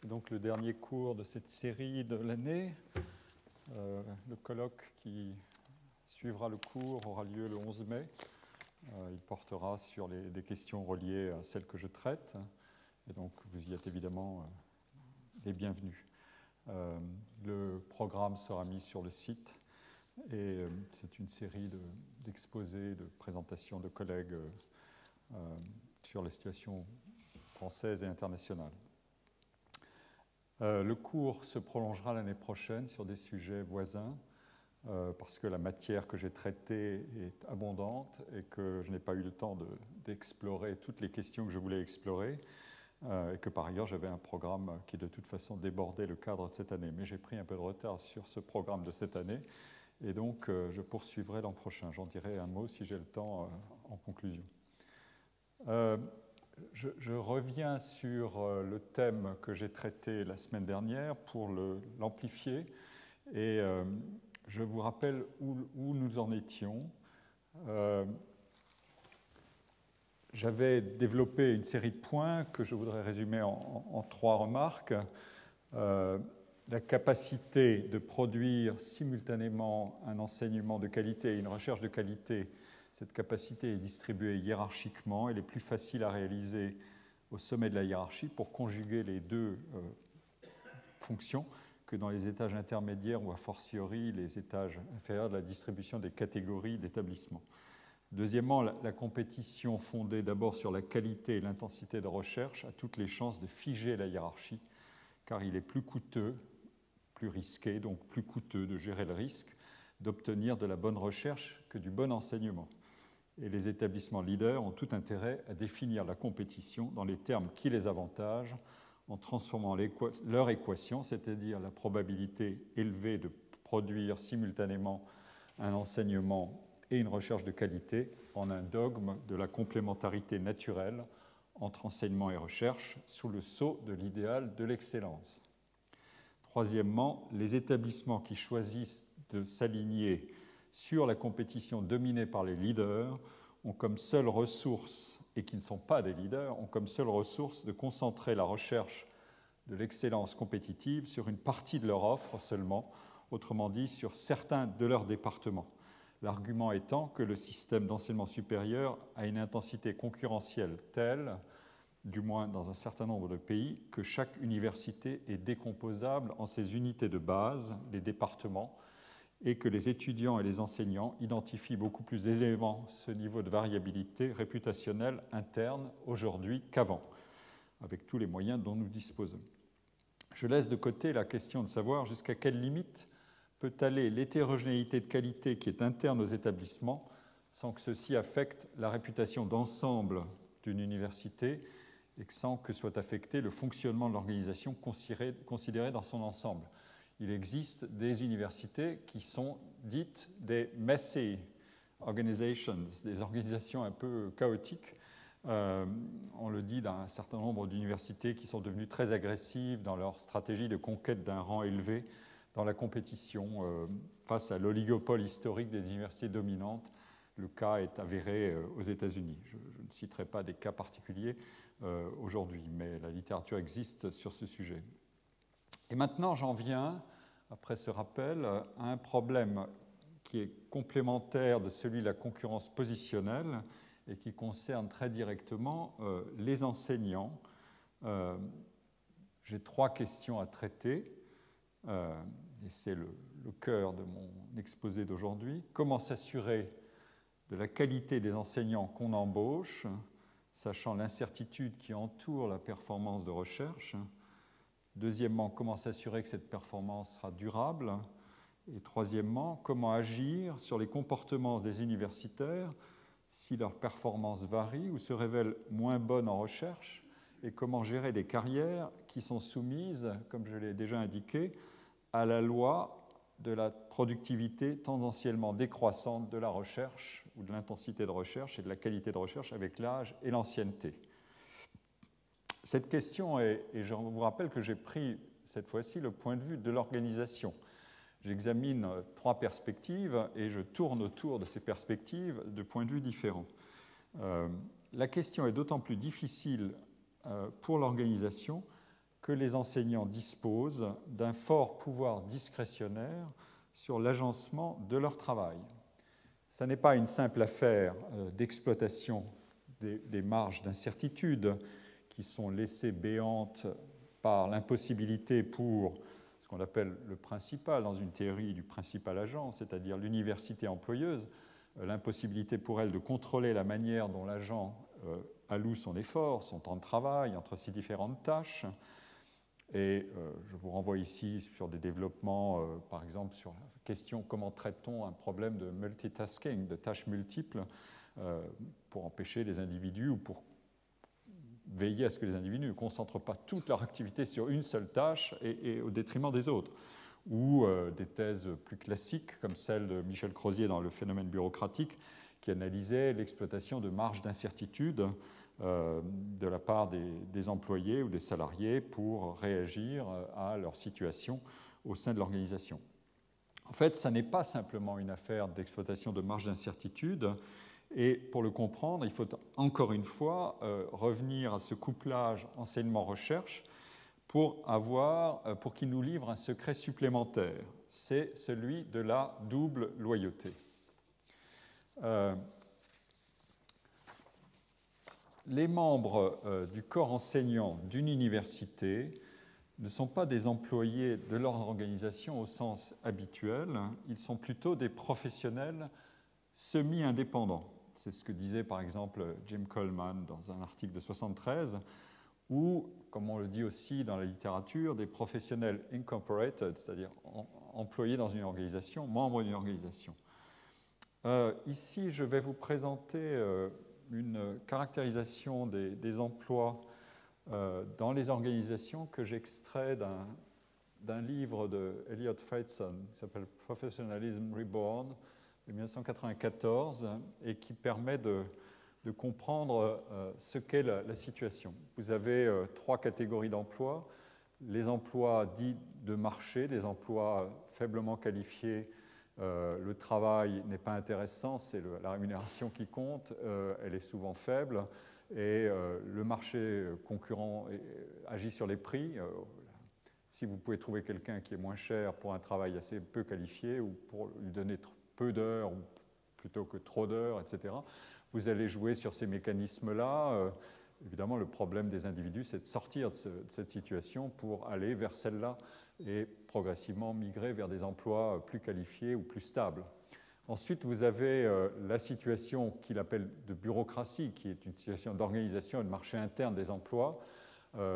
C'est donc le dernier cours de cette série de l'année. Le colloque qui suivra le cours aura lieu le 11 mai. Il portera sur des questions reliées à celles que je traite. Et donc, vous y êtes évidemment les bienvenus. Le programme sera mis sur le site. Et c'est une série d'exposés, de présentations de collègues sur la situation française et internationale. Le cours se prolongera l'année prochaine sur des sujets voisins parce que la matière que j'ai traitée est abondante et que je n'ai pas eu le temps d'explorer toutes les questions que je voulais explorer et que par ailleurs j'avais un programme qui de toute façon débordait le cadre de cette année. Mais j'ai pris un peu de retard sur ce programme de cette année et donc je poursuivrai l'an prochain. J'en dirai un mot si j'ai le temps en conclusion. Je reviens sur le thème que j'ai traité la semaine dernière pour l'amplifier et je vous rappelle où nous en étions. J'avais développé une série de points que je voudrais résumer en 3 remarques. La capacité de produire simultanément un enseignement de qualité et une recherche de qualité. Cette capacité est distribuée hiérarchiquement. Elle est plus facile à réaliser au sommet de la hiérarchie pour conjuguer les deux fonctions que dans les étages intermédiaires ou a fortiori les étages inférieurs de la distribution des catégories d'établissement. Deuxièmement, la compétition fondée d'abord sur la qualité et l'intensité de recherche a toutes les chances de figer la hiérarchie car il est plus coûteux, plus risqué, donc plus coûteux de gérer le risque d'obtenir de la bonne recherche que du bon enseignement. Et les établissements leaders ont tout intérêt à définir la compétition dans les termes qui les avantagent en transformant leur équation, c'est-à-dire la probabilité élevée de produire simultanément un enseignement et une recherche de qualité, en un dogme de la complémentarité naturelle entre enseignement et recherche sous le sceau de l'idéal de l'excellence. Troisièmement, les établissements qui choisissent de s'aligner sur la compétition dominée par les leaders ont comme seule ressource, et qui ne sont pas des leaders, ont comme seule ressource de concentrer la recherche de l'excellence compétitive sur une partie de leur offre seulement, autrement dit sur certains de leurs départements. L'argument étant que le système d'enseignement supérieur a une intensité concurrentielle telle, du moins dans un certain nombre de pays, que chaque université est décomposable en ses unités de base, les départements, et que les étudiants et les enseignants identifient beaucoup plus aisément ce niveau de variabilité réputationnelle interne aujourd'hui qu'avant, avec tous les moyens dont nous disposons. Je laisse de côté la question de savoir jusqu'à quelle limite peut aller l'hétérogénéité de qualité qui est interne aux établissements sans que ceci affecte la réputation d'ensemble d'une université et sans que soit affecté le fonctionnement de l'organisation considérée dans son ensemble. Il existe des universités qui sont dites des messy organizations, des organisations un peu chaotiques. On le dit d'un certain nombre d'universités qui sont devenues très agressives dans leur stratégie de conquête d'un rang élevé dans la compétition face à l'oligopole historique des universités dominantes. Le cas est avéré aux États-Unis. Je ne citerai pas des cas particuliers aujourd'hui, mais la littérature existe sur ce sujet. Et maintenant, j'en viens, après ce rappel, à un problème qui est complémentaire de celui de la concurrence positionnelle et qui concerne très directement les enseignants. J'ai 3 questions à traiter, et c'est le cœur de mon exposé d'aujourd'hui. Comment s'assurer de la qualité des enseignants qu'on embauche, sachant l'incertitude qui entoure la performance de recherche. Deuxièmement, comment s'assurer que cette performance sera durable. Et troisièmement, comment agir sur les comportements des universitaires si leur performance varie ou se révèle moins bonne en recherche, et comment gérer des carrières qui sont soumises, comme je l'ai déjà indiqué, à la loi de la productivité tendanciellement décroissante de la recherche ou de l'intensité de recherche et de la qualité de recherche avec l'âge et l'ancienneté. Cette question est, et je vous rappelle que j'ai pris cette fois-ci le point de vue de l'organisation. J'examine 3 perspectives et je tourne autour de ces perspectives de points de vue différents. La question est d'autant plus difficile pour l'organisation que les enseignants disposent d'un fort pouvoir discrétionnaire sur l'agencement de leur travail. Ce n'est pas une simple affaire d'exploitation des marges d'incertitude qui sont laissées béantes par l'impossibilité pour ce qu'on appelle le principal dans une théorie du principal agent, c'est-à-dire l'université employeuse, l'impossibilité pour elle de contrôler la manière dont l'agent alloue son effort, son temps de travail entre ces différentes tâches. Et je vous renvoie ici sur des développements, par exemple, sur la question comment traite-t-on un problème de multitasking, de tâches multiples, pour empêcher les individus ou pour veiller à ce que les individus ne concentrent pas toute leur activité sur une seule tâche et au détriment des autres. Ou des thèses plus classiques, comme celle de Michel Crozier dans Le phénomène bureaucratique, qui analysait l'exploitation de marges d'incertitude de la part des employés ou des salariés pour réagir à leur situation au sein de l'organisation. En fait, ça n'est pas simplement une affaire d'exploitation de marges d'incertitude, et pour le comprendre, il faut encore une fois revenir à ce couplage enseignement-recherche pour qu'il nous livre un secret supplémentaire, c'est celui de la double loyauté. Les membres du corps enseignant d'une université ne sont pas des employés de leur organisation au sens habituel, ils sont plutôt des professionnels semi-indépendants. C'est ce que disait par exemple Jim Coleman dans un article de 1973, ou, comme on le dit aussi dans la littérature, des professionnels incorporated, c'est-à-dire employés dans une organisation, membres d'une organisation. Ici, je vais vous présenter une caractérisation des emplois dans les organisations que j'extrais d'un livre de Elliot Freidson qui s'appelle Professionalism Reborn de 1994 et qui permet de comprendre ce qu'est la situation. Vous avez trois catégories d'emplois. Les emplois dits de marché, des emplois faiblement qualifiés. Le travail n'est pas intéressant, c'est la rémunération qui compte, elle est souvent faible, et le marché concurrent agit sur les prix. Si vous pouvez trouver quelqu'un qui est moins cher pour un travail assez peu qualifié, ou pour lui donner peu d'heures, ou plutôt que trop d'heures, etc., vous allez jouer sur ces mécanismes-là. Évidemment, le problème des individus, c'est de sortir de cette situation pour aller vers celle-là et progressivement migrer vers des emplois plus qualifiés ou plus stables. Ensuite, vous avez la situation qu'il appelle de bureaucratie, qui est une situation d'organisation et de marché interne des emplois,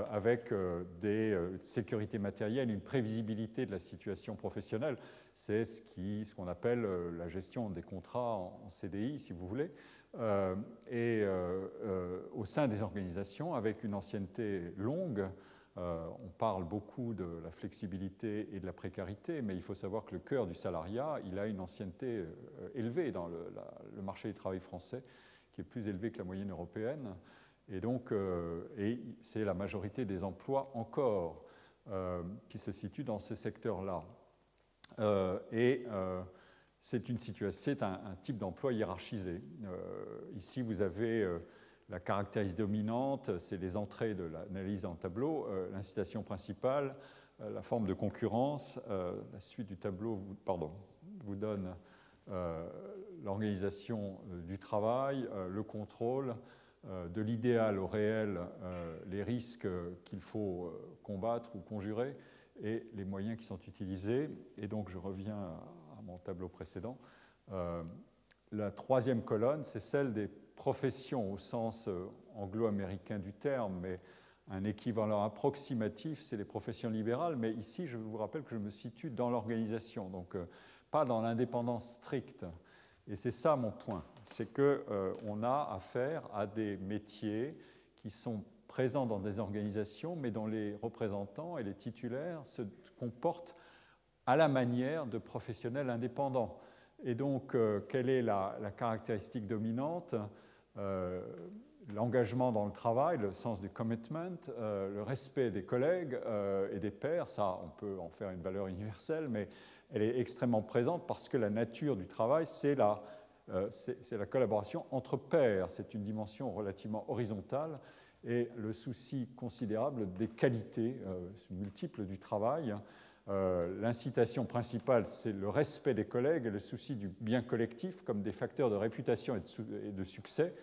avec des sécurités matérielles, une prévisibilité de la situation professionnelle. C'est ce qu'on appelle la gestion des contrats en CDI, si vous voulez, au sein des organisations, avec une ancienneté longue. On parle beaucoup de la flexibilité et de la précarité, mais il faut savoir que le cœur du salariat, il a une ancienneté élevée dans le marché du travail français, qui est plus élevé que la moyenne européenne. Et donc, c'est la majorité des emplois encore qui se situent dans ce secteur-là. C'est un type d'emploi hiérarchisé. Ici, vous avez la caractéristique dominante, c'est les entrées de l'analyse en tableau, l'incitation principale, la forme de concurrence. La suite du tableau vous donne l'organisation du travail, le contrôle, de l'idéal au réel, les risques qu'il faut combattre ou conjurer et les moyens qui sont utilisés. Et donc, je reviens à mon tableau précédent. La troisième colonne, c'est celle des professions au sens anglo-américain du terme, mais un équivalent approximatif, c'est les professions libérales. Mais ici, je vous rappelle que je me situe dans l'organisation, donc pas dans l'indépendance stricte. Et c'est ça mon point, c'est qu'on a affaire à des métiers qui sont présents dans des organisations, mais dont les représentants et les titulaires se comportent à la manière de professionnels indépendants. Et donc, quelle est la caractéristique dominante ? L'engagement dans le travail, le sens du commitment, le respect des collègues et des pairs, ça, on peut en faire une valeur universelle, mais elle est extrêmement présente parce que la nature du travail, c'est la collaboration entre pairs. C'est une dimension relativement horizontale et le souci considérable des qualités multiples du travail. L'incitation principale, c'est le respect des collègues et le souci du bien collectif comme des facteurs de réputation et de succès.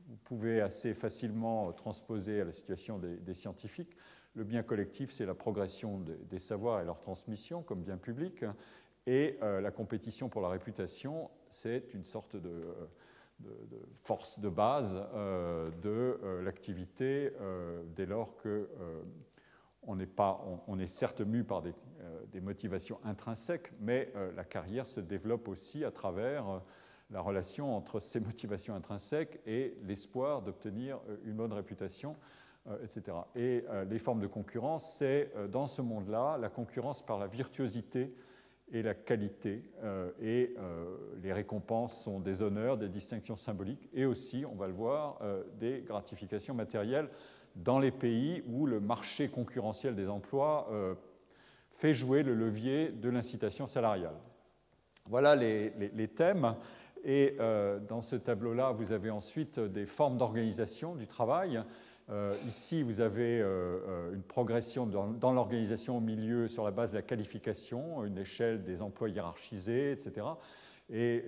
Vous pouvez assez facilement transposer à la situation des scientifiques. Le bien collectif, c'est la progression des savoirs et leur transmission comme bien public. Et la compétition pour la réputation, c'est une sorte de force de base de l'activité dès lors que on est certes mu par des motivations intrinsèques, mais la carrière se développe aussi à travers la relation entre ces motivations intrinsèques et l'espoir d'obtenir une bonne réputation, etc. Et les formes de concurrence, c'est dans ce monde-là la concurrence par la virtuosité et la qualité, et les récompenses sont des honneurs, des distinctions symboliques, et aussi, on va le voir, des gratifications matérielles dans les pays où le marché concurrentiel des emplois fait jouer le levier de l'incitation salariale. Voilà les thèmes. Et dans ce tableau-là, vous avez ensuite des formes d'organisation du travail. Ici, vous avez une progression dans l'organisation au milieu sur la base de la qualification, une échelle des emplois hiérarchisés, etc. Et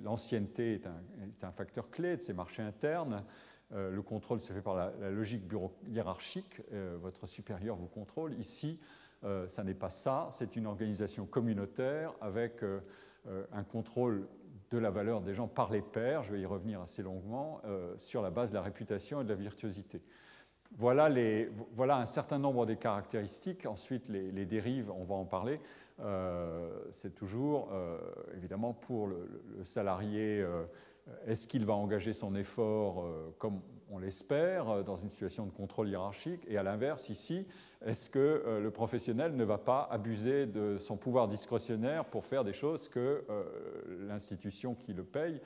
l'ancienneté est un facteur clé de ces marchés internes. Le contrôle se fait par la logique hiérarchique. Votre supérieur vous contrôle. Ici, ça n'est pas ça. C'est une organisation communautaire avec un contrôle de la valeur des gens par les pairs, je vais y revenir assez longuement, sur la base de la réputation et de la virtuosité. Voilà un certain nombre des caractéristiques. Ensuite, les dérives, on va en parler. C'est toujours, évidemment, pour le salarié, est-ce qu'il va engager son effort comme on l'espère, dans une situation de contrôle hiérarchique? Et à l'inverse, ici, est-ce que le professionnel ne va pas abuser de son pouvoir discrétionnaire pour faire des choses que l'institution qui le paye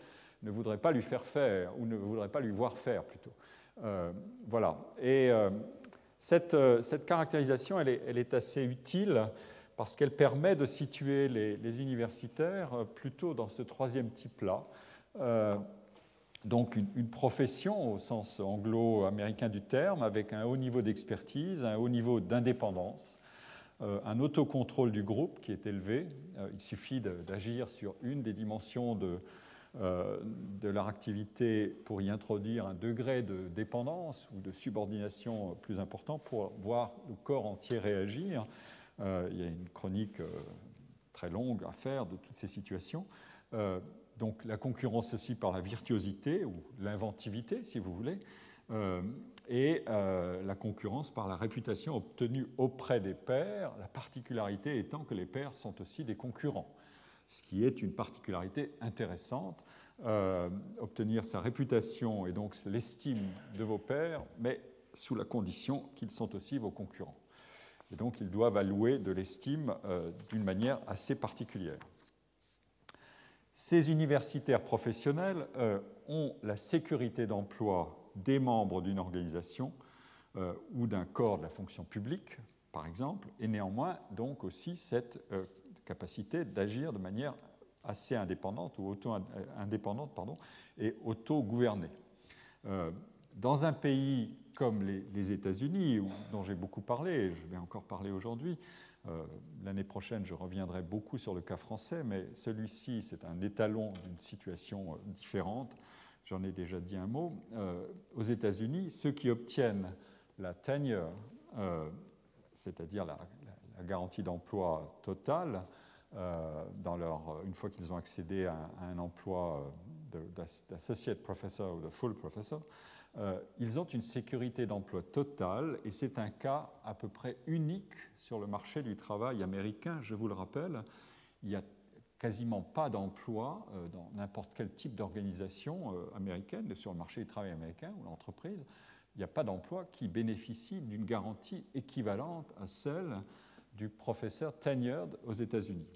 ne voudrait pas lui faire faire, ou ne voudrait pas lui voir faire plutôt. Voilà. Et cette caractérisation, elle est assez utile parce qu'elle permet de situer les universitaires plutôt dans ce troisième type-là. Donc une profession au sens anglo-américain du terme, avec un haut niveau d'expertise, un haut niveau d'indépendance, un autocontrôle du groupe qui est élevé. Il suffit d'agir sur une des dimensions de leur activité pour y introduire un degré de dépendance ou de subordination plus important pour voir le corps entier réagir. Il y a une chronique très longue à faire de toutes ces situations. Donc la concurrence aussi par la virtuosité ou l'inventivité, si vous voulez, et la concurrence par la réputation obtenue auprès des pairs, la particularité étant que les pairs sont aussi des concurrents, ce qui est une particularité intéressante, obtenir sa réputation et donc l'estime de vos pairs, mais sous la condition qu'ils sont aussi vos concurrents. Et donc ils doivent allouer de l'estime d'une manière assez particulière. Ces universitaires professionnels ont la sécurité d'emploi des membres d'une organisation ou d'un corps de la fonction publique, par exemple, et néanmoins donc aussi cette capacité d'agir de manière assez indépendante ou auto-indépendante et auto-gouvernée. Dans un pays comme les États-Unis, dont j'ai beaucoup parlé, et je vais encore parler aujourd'hui, l'année prochaine, je reviendrai beaucoup sur le cas français, mais celui-ci, c'est un étalon d'une situation différente. J'en ai déjà dit un mot. Aux États-Unis, ceux qui obtiennent la tenure, c'est-à-dire la garantie d'emploi totale, une fois qu'ils ont accédé à un emploi d'associate professor ou de full professor, ils ont une sécurité d'emploi totale, et c'est un cas à peu près unique sur le marché du travail américain. Je vous le rappelle, il n'y a quasiment pas d'emploi dans n'importe quel type d'organisation américaine, sur le marché du travail américain ou l'entreprise, il n'y a pas d'emploi qui bénéficie d'une garantie équivalente à celle du professeur tenured aux États-Unis.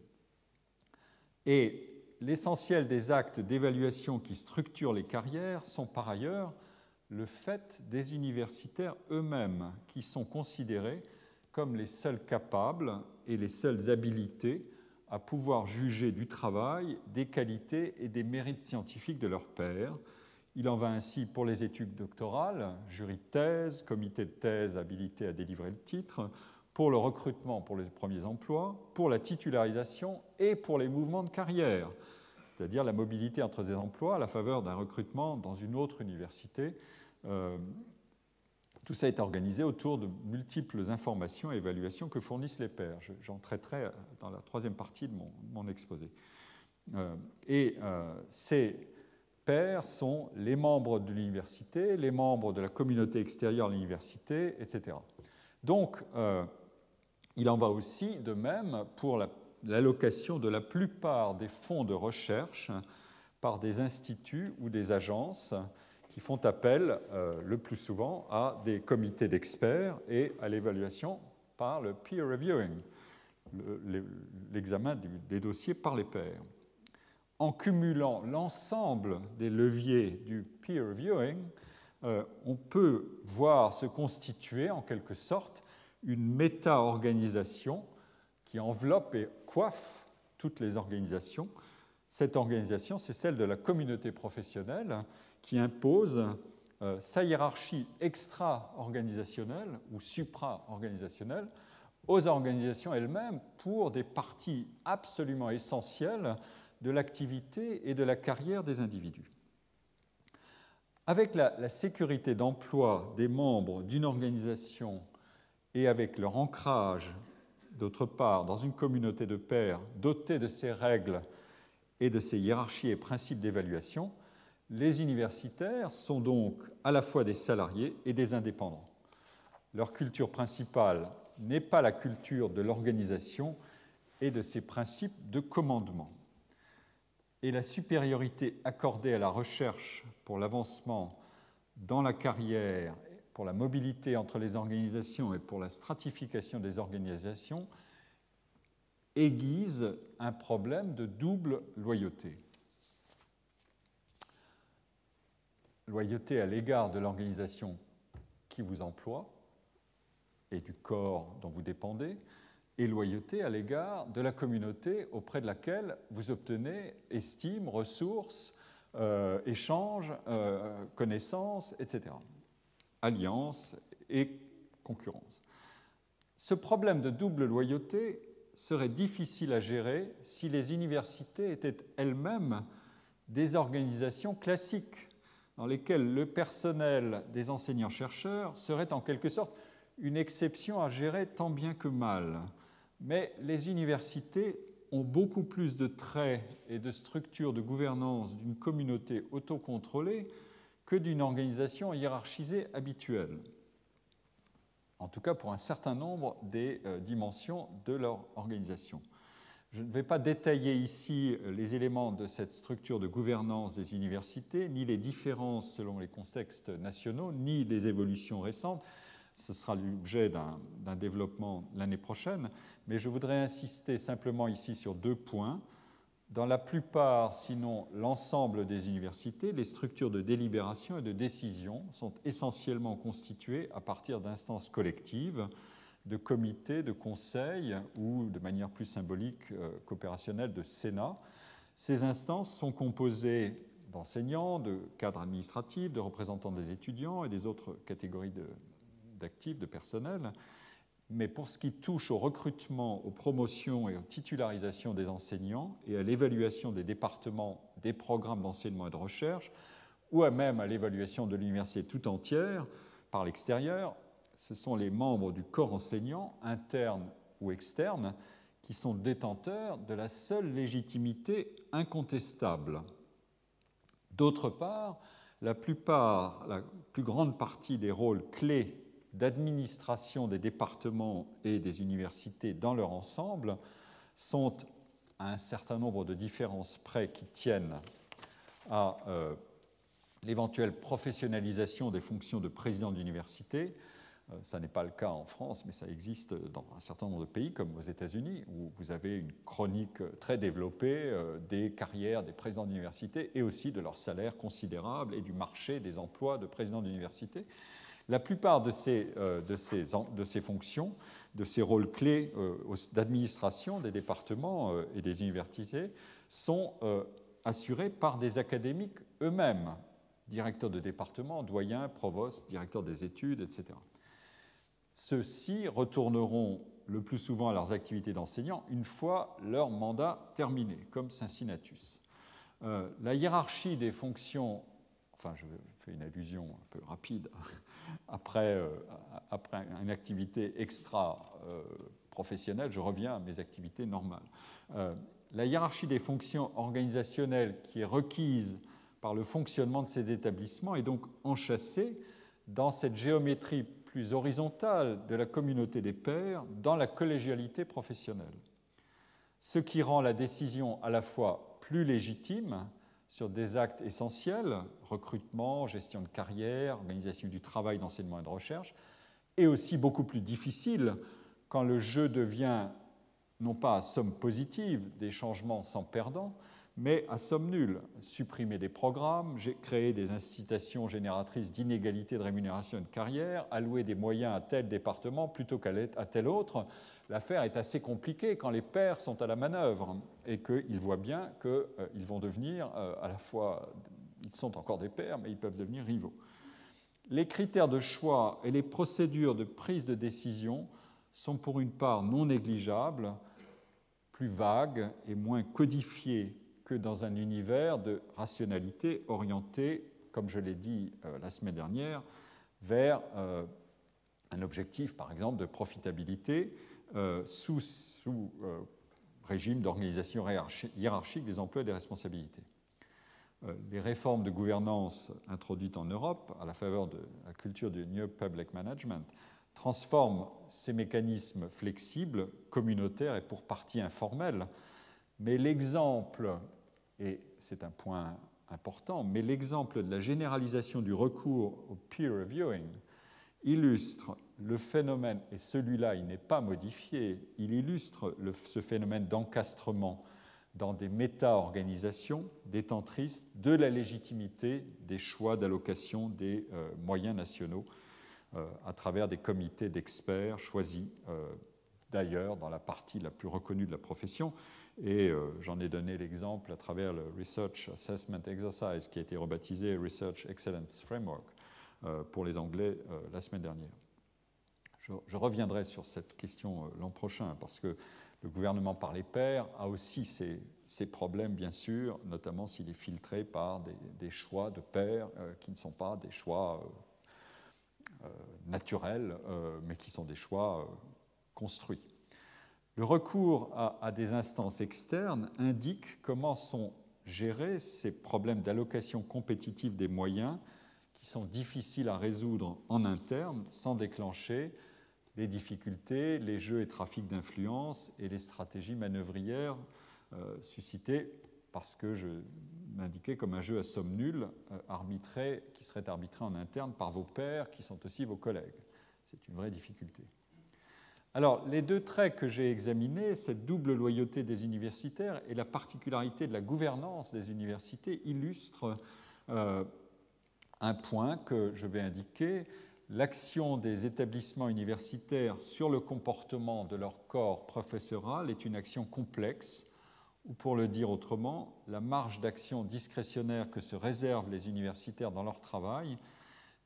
Et l'essentiel des actes d'évaluation qui structurent les carrières sont par ailleurs le fait des universitaires eux-mêmes, qui sont considérés comme les seuls capables et les seuls habilités à pouvoir juger du travail, des qualités et des mérites scientifiques de leurs pairs. Il en va ainsi pour les études doctorales, jury de thèse, comité de thèse habilité à délivrer le titre, pour le recrutement pour les premiers emplois, pour la titularisation et pour les mouvements de carrière, c'est-à-dire la mobilité entre des emplois à la faveur d'un recrutement dans une autre université. Tout ça est organisé autour de multiples informations et évaluations que fournissent les pairs. J'en traiterai dans la troisième partie de mon exposé. Ces pairs sont les membres de l'université, les membres de la communauté extérieure de l'université, etc. Donc, il en va aussi de même pour l'allocation de la plupart des fonds de recherche par des instituts ou des agences qui font appel le plus souvent à des comités d'experts et à l'évaluation par le peer reviewing, l'examen des dossiers par les pairs. En cumulant l'ensemble des leviers du peer reviewing, on peut voir se constituer en quelque sorte une méta-organisation qui enveloppe et coiffe toutes les organisations. Cette organisation, c'est celle de la communauté professionnelle qui impose sa hiérarchie extra-organisationnelle ou supra-organisationnelle aux organisations elles-mêmes pour des parties absolument essentielles de l'activité et de la carrière des individus. Avec la sécurité d'emploi des membres d'une organisation et avec leur ancrage, d'autre part, dans une communauté de pairs dotée de ces règles et de ces hiérarchies et principes d'évaluation, les universitaires sont donc à la fois des salariés et des indépendants. Leur culture principale n'est pas la culture de l'organisation et de ses principes de commandement. Et la supériorité accordée à la recherche pour l'avancement dans la carrière, pour la mobilité entre les organisations et pour la stratification des organisations aiguise un problème de double loyauté. Loyauté à l'égard de l'organisation qui vous emploie et du corps dont vous dépendez, et loyauté à l'égard de la communauté auprès de laquelle vous obtenez estime, ressources, échanges, connaissances, etc. Alliance et concurrence. Ce problème de double loyauté serait difficile à gérer si les universités étaient elles-mêmes des organisations classiques dans lesquelles le personnel des enseignants-chercheurs serait en quelque sorte une exception à gérer tant bien que mal. Mais les universités ont beaucoup plus de traits et de structures de gouvernance d'une communauté autocontrôlée que d'une organisation hiérarchisée habituelle, en tout cas pour un certain nombre des dimensions de leur organisation. Je ne vais pas détailler ici les éléments de cette structure de gouvernance des universités, ni les différences selon les contextes nationaux, ni les évolutions récentes. Ce sera l'objet d'un développement l'année prochaine, mais je voudrais insister simplement ici sur 2 points. Dans la plupart, sinon l'ensemble des universités, les structures de délibération et de décision sont essentiellement constituées à partir d'instances collectives, de comités, de conseils ou, de manière plus symbolique, qu'opérationnelle, de sénats. Ces instances sont composées d'enseignants, de cadres administratifs, de représentants des étudiants et des autres catégories d'actifs, de personnel. Mais pour ce qui touche au recrutement, aux promotions et aux titularisations des enseignants et à l'évaluation des départements des programmes d'enseignement et de recherche, ou même à l'évaluation de l'université tout entière par l'extérieur, ce sont les membres du corps enseignant, internes ou externes, qui sont détenteurs de la seule légitimité incontestable. D'autre part, la plus grande partie des rôles clés d'administration des départements et des universités dans leur ensemble sont à un certain nombre de différences près qui tiennent à l'éventuelle professionnalisation des fonctions de président d'université. Ça n'est pas le cas en France, mais ça existe dans un certain nombre de pays, comme aux États-Unis, où vous avez une chronique très développée des carrières des présidents d'université et aussi de leurs salaires considérables et du marché des emplois de présidents d'université. La plupart de ces fonctions, de ces rôles clés d'administration des départements et des universités sont assurés par des académiques eux-mêmes, directeur de département, doyen, provost, directeur des études, etc. Ceux-ci retourneront le plus souvent à leurs activités d'enseignant une fois leur mandat terminé, comme Cincinnatus. La hiérarchie des fonctions, enfin je fais une allusion un peu rapide, après une activité extra-professionnelle, je reviens à mes activités normales. La hiérarchie des fonctions organisationnelles qui est requise par le fonctionnement de ces établissements est donc enchâssée dans cette géométrie plus horizontale de la communauté des pairs dans la collégialité professionnelle. Ce qui rend la décision à la fois plus légitime sur des actes essentiels, recrutement, gestion de carrière, organisation du travail, d'enseignement et de recherche, et aussi beaucoup plus difficile quand le jeu devient non pas à somme positive, des changements sans perdant, mais à somme nulle. Supprimer des programmes, créer des incitations génératrices d'inégalités de rémunération et de carrière, allouer des moyens à tel département plutôt qu'à tel autre. L'affaire est assez compliquée quand les pairs sont à la manœuvre et qu'ils voient bien qu'ils vont devenir à la fois, ils sont encore des pairs, mais ils peuvent devenir rivaux. Les critères de choix et les procédures de prise de décision sont pour une part non négligeables, plus vagues et moins codifiées que dans un univers de rationalité orienté, comme je l'ai dit la semaine dernière, vers un objectif, par exemple, de profitabilité sous régime d'organisation hiérarchique des emplois et des responsabilités. Les réformes de gouvernance introduites en Europe à la faveur de la culture du New Public Management transforment ces mécanismes flexibles, communautaires et pour partie informels. Mais l'exemple, et c'est un point important, mais l'exemple de la généralisation du recours au peer reviewing illustre le phénomène, et celui-là il n'est pas modifié, il illustre ce phénomène d'encastrement dans des méta-organisations détentrices de la légitimité des choix d'allocation des moyens nationaux à travers des comités d'experts choisis d'ailleurs dans la partie la plus reconnue de la profession. Et j'en ai donné l'exemple à travers le Research Assessment Exercise qui a été rebaptisé Research Excellence Framework pour les Anglais la semaine dernière. Je reviendrai sur cette question l'an prochain parce que le gouvernement par les pairs a aussi ses problèmes, bien sûr, notamment s'il est filtré par des choix de pairs qui ne sont pas des choix naturels, mais qui sont des choix construits. Le recours à des instances externes indique comment sont gérés ces problèmes d'allocation compétitive des moyens qui sont difficiles à résoudre en interne sans déclencher les difficultés, les jeux et trafics d'influence et les stratégies manœuvrières suscitées parce que je m'indiquais comme un jeu à somme nulle, qui serait arbitré en interne par vos pairs qui sont aussi vos collègues. C'est une vraie difficulté. Alors, les deux traits que j'ai examinés, cette double loyauté des universitaires et la particularité de la gouvernance des universités, illustrent un point que je vais indiquer. L'action des établissements universitaires sur le comportement de leur corps professoral est une action complexe, ou pour le dire autrement, la marge d'action discrétionnaire que se réservent les universitaires dans leur travail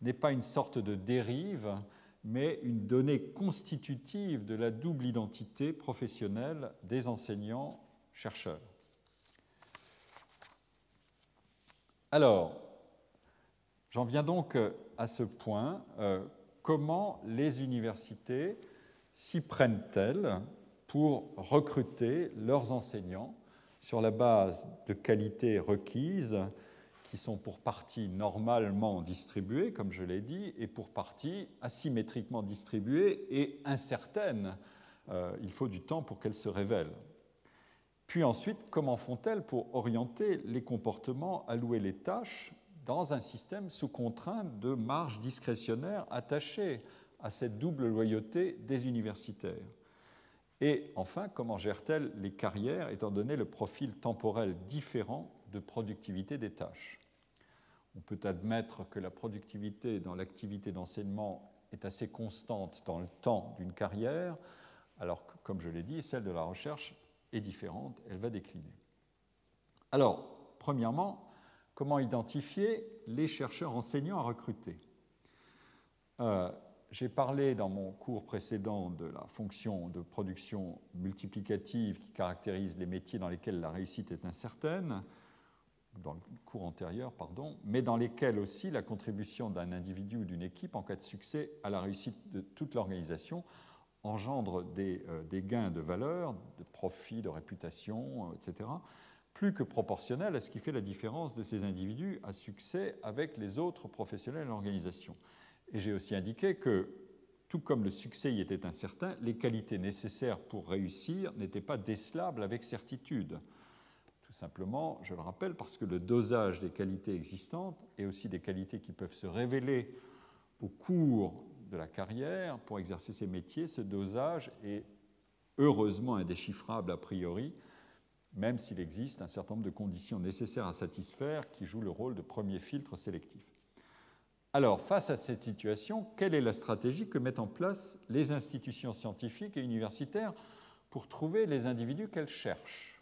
n'est pas une sorte de dérive, mais une donnée constitutive de la double identité professionnelle des enseignants-chercheurs. Alors, j'en viens donc à ce point. Comment les universités s'y prennent-elles pour recruter leurs enseignants sur la base de qualités requises qui sont pour partie normalement distribuées, comme je l'ai dit, et pour partie asymétriquement distribuées et incertaines. Il faut du temps pour qu'elles se révèlent. Puis ensuite, comment font-elles pour orienter les comportements, allouer les tâches dans un système sous contrainte de marge discrétionnaire attachée à cette double loyauté des universitaires? Et enfin, comment gèrent-elles les carrières, étant donné le profil temporel différent de productivité des tâches? On peut admettre que la productivité dans l'activité d'enseignement est assez constante dans le temps d'une carrière, alors que, comme je l'ai dit, celle de la recherche est différente, elle va décliner. Alors, premièrement, Comment identifier les chercheurs enseignants à recruter? J'ai parlé dans mon cours précédent de la fonction de production multiplicative qui caractérise les métiers dans lesquels la réussite est incertaine, dans le cours antérieur, pardon, mais dans lesquels aussi la contribution d'un individu ou d'une équipe en cas de succès à la réussite de toute l'organisation engendre des gains de valeur, de profit, de réputation, etc., plus que proportionnels à ce qui fait la différence de ces individus à succès avec les autres professionnels de l'organisation. Et j'ai aussi indiqué que, tout comme le succès y était incertain, les qualités nécessaires pour réussir n'étaient pas décelables avec certitude. Tout simplement, je le rappelle, parce que le dosage des qualités existantes et aussi des qualités qui peuvent se révéler au cours de la carrière pour exercer ces métiers, ce dosage est heureusement indéchiffrable a priori, même s'il existe un certain nombre de conditions nécessaires à satisfaire qui jouent le rôle de premier filtre sélectif. Alors, face à cette situation, quelle est la stratégie que mettent en place les institutions scientifiques et universitaires pour trouver les individus qu'elles cherchent?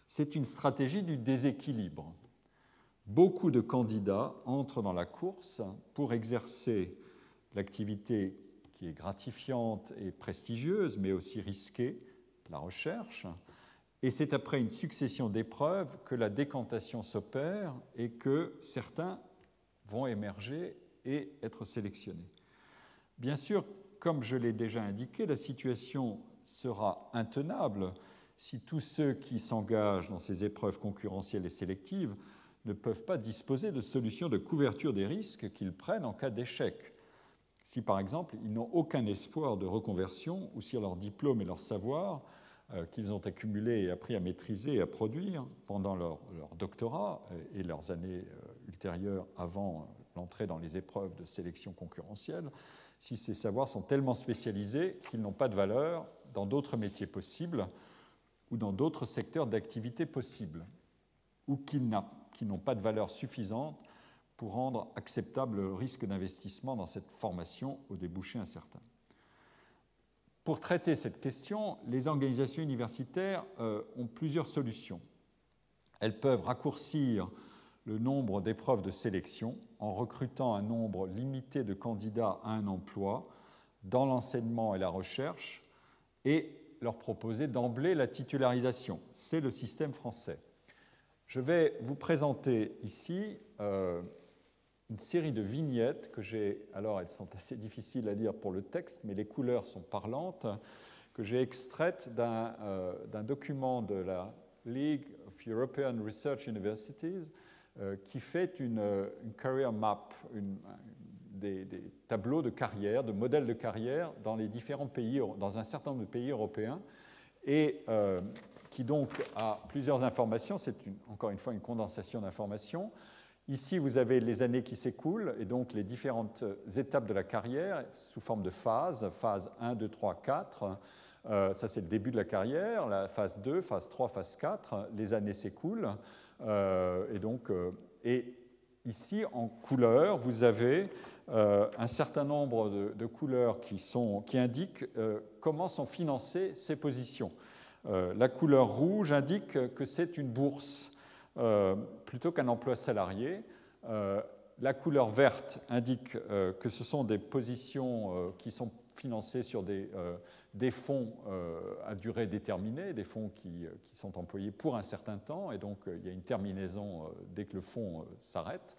C'est une stratégie du déséquilibre. Beaucoup de candidats entrent dans la course pour exercer l'activité qui est gratifiante et prestigieuse, mais aussi risquée, la recherche. Et c'est après une succession d'épreuves que la décantation s'opère et que certains vont émerger et être sélectionnés. Bien sûr, comme je l'ai déjà indiqué, la situation sera intenable si tous ceux qui s'engagent dans ces épreuves concurrentielles et sélectives ne peuvent pas disposer de solutions de couverture des risques qu'ils prennent en cas d'échec. Si, par exemple, ils n'ont aucun espoir de reconversion ou si leur diplôme et leur savoir qu'ils ont accumulés et appris à maîtriser et à produire pendant leur doctorat et leurs années ultérieures avant l'entrée dans les épreuves de sélection concurrentielle, si ces savoirs sont tellement spécialisés qu'ils n'ont pas de valeur dans d'autres métiers possibles ou dans d'autres secteurs d'activité possibles, ou qu'ils n'ont pas de valeur suffisante pour rendre acceptable le risque d'investissement dans cette formation au débouché incertain. Pour traiter cette question, les organisations universitaires ont plusieurs solutions. Elles peuvent raccourcir le nombre d'épreuves de sélection en recrutant un nombre limité de candidats à un emploi dans l'enseignement et la recherche et leur proposer d'emblée la titularisation. C'est le système français. Je vais vous présenter ici une série de vignettes que j'ai, alors elles sont assez difficiles à lire pour le texte, mais les couleurs sont parlantes, que j'ai extraites d'un document de la League of European Research Universities qui fait une career map, des tableaux de carrière, de modèles de carrière dans les différents pays, dans un certain nombre de pays européens, et qui donc a plusieurs informations. C'est encore une fois une condensation d'informations. Ici, vous avez les années qui s'écoulent et donc les différentes étapes de la carrière sous forme de phases, phase 1, 2, 3, 4. Ça, c'est le début de la carrière, la phase 2, phase 3, phase 4. Les années s'écoulent. Et ici, en couleur, vous avez un certain nombre de couleurs qui indiquent comment sont financées ces positions. La couleur rouge indique que c'est une bourse plutôt qu'un emploi salarié. La couleur verte indique que ce sont des positions qui sont financées sur des fonds à durée déterminée, des fonds qui sont employés pour un certain temps, et donc il y a une terminaison dès que le fonds s'arrête.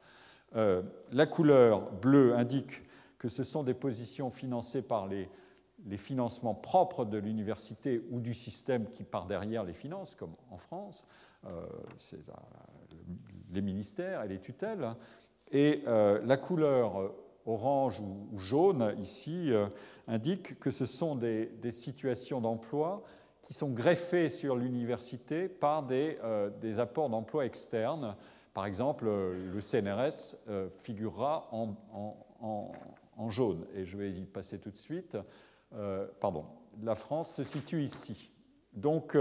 La couleur bleue indique que ce sont des positions financées par les financements propres de l'université ou du système qui par derrière les finance, comme en France. C'est les ministères et les tutelles. Et la couleur orange ou jaune, ici, indique que ce sont des situations d'emploi qui sont greffées sur l'université par des apports d'emploi externes. Par exemple, le CNRS figurera en jaune, et je vais y passer tout de suite. La France se situe ici. Donc,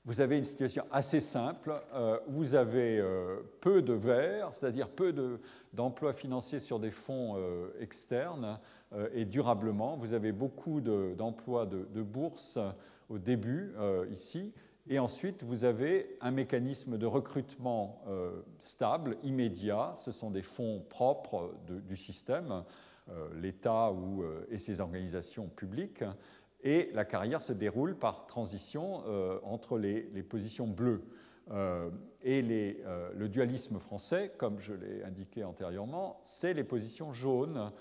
vous avez une situation assez simple. Vous avez peu de vert, c'est-à-dire peu d'emplois financiers sur des fonds externes et durablement. Vous avez beaucoup d'emplois de bourse au début, ici, Et ensuite, vous avez un mécanisme de recrutement stable, immédiat. Ce sont des fonds propres du système, l'État et ses organisations publiques. Et la carrière se déroule par transition entre les positions bleues. Et le dualisme français, comme je l'ai indiqué antérieurement, c'est les positions jaunes,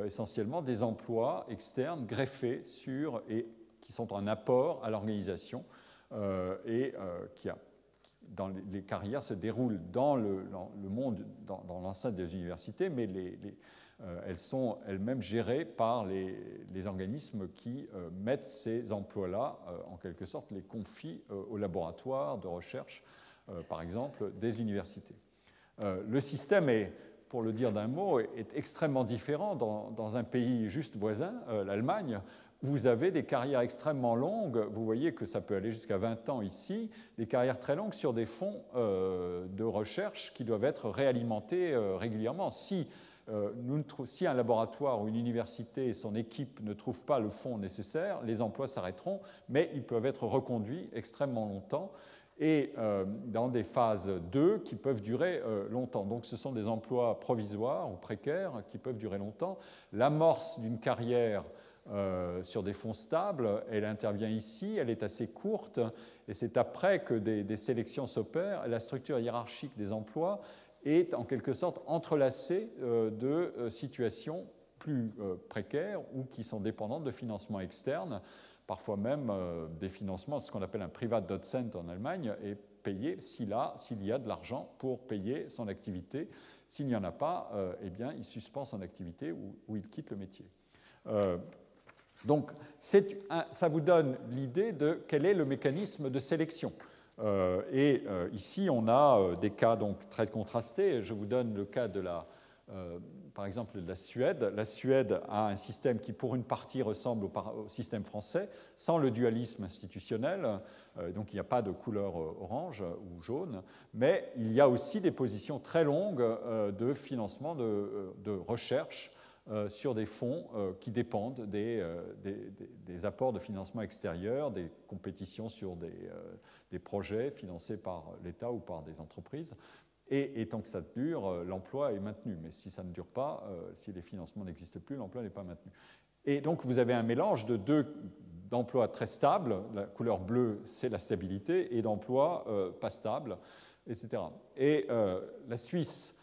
essentiellement des emplois externes greffés sur et qui sont un apport à l'organisation dans les carrières se déroulent dans le monde, dans l'enceinte des universités, mais elles sont elles-mêmes gérées par les organismes qui mettent ces emplois-là, en quelque sorte, les confient aux laboratoires de recherche, par exemple, des universités. Le système est, pour le dire d'un mot, est extrêmement différent dans un pays juste voisin, l'Allemagne. Vous avez des carrières extrêmement longues, vous voyez que ça peut aller jusqu'à 20 ans ici, des carrières très longues sur des fonds de recherche qui doivent être réalimentés régulièrement. Si un laboratoire ou une université et son équipe ne trouvent pas le fonds nécessaire, les emplois s'arrêteront, mais ils peuvent être reconduits extrêmement longtemps et dans des phases 2 qui peuvent durer longtemps. Donc ce sont des emplois provisoires ou précaires qui peuvent durer longtemps. L'amorce d'une carrière sur des fonds stables, elle intervient ici, elle est assez courte, et c'est après que des sélections s'opèrent. La structure hiérarchique des emplois est en quelque sorte entrelacée de situations plus précaires ou qui sont dépendantes de financements externes, parfois même des financements, ce qu'on appelle un Privatdozent en Allemagne, est payé s'il y a de l'argent pour payer son activité. S'il n'y en a pas, eh bien, il suspend son activité ou il quitte le métier. Donc, ça vous donne l'idée de quel est le mécanisme de sélection. Ici, on a des cas donc très contrastés. Je vous donne le cas par exemple de la Suède. La Suède a un système qui, pour une partie, ressemble au système français, sans le dualisme institutionnel. Donc, il n'y a pas de couleur orange ou jaune. Mais il y a aussi des positions très longues de financement de recherche sur des fonds qui dépendent des apports de financement extérieur, des compétitions sur des projets financés par l'État ou par des entreprises. Et tant que ça dure, l'emploi est maintenu. Mais si ça ne dure pas, si les financements n'existent plus, l'emploi n'est pas maintenu. Et donc vous avez un mélange d'emplois très stables, la couleur bleue c'est la stabilité, et d'emplois pas stables, etc. Et la Suisse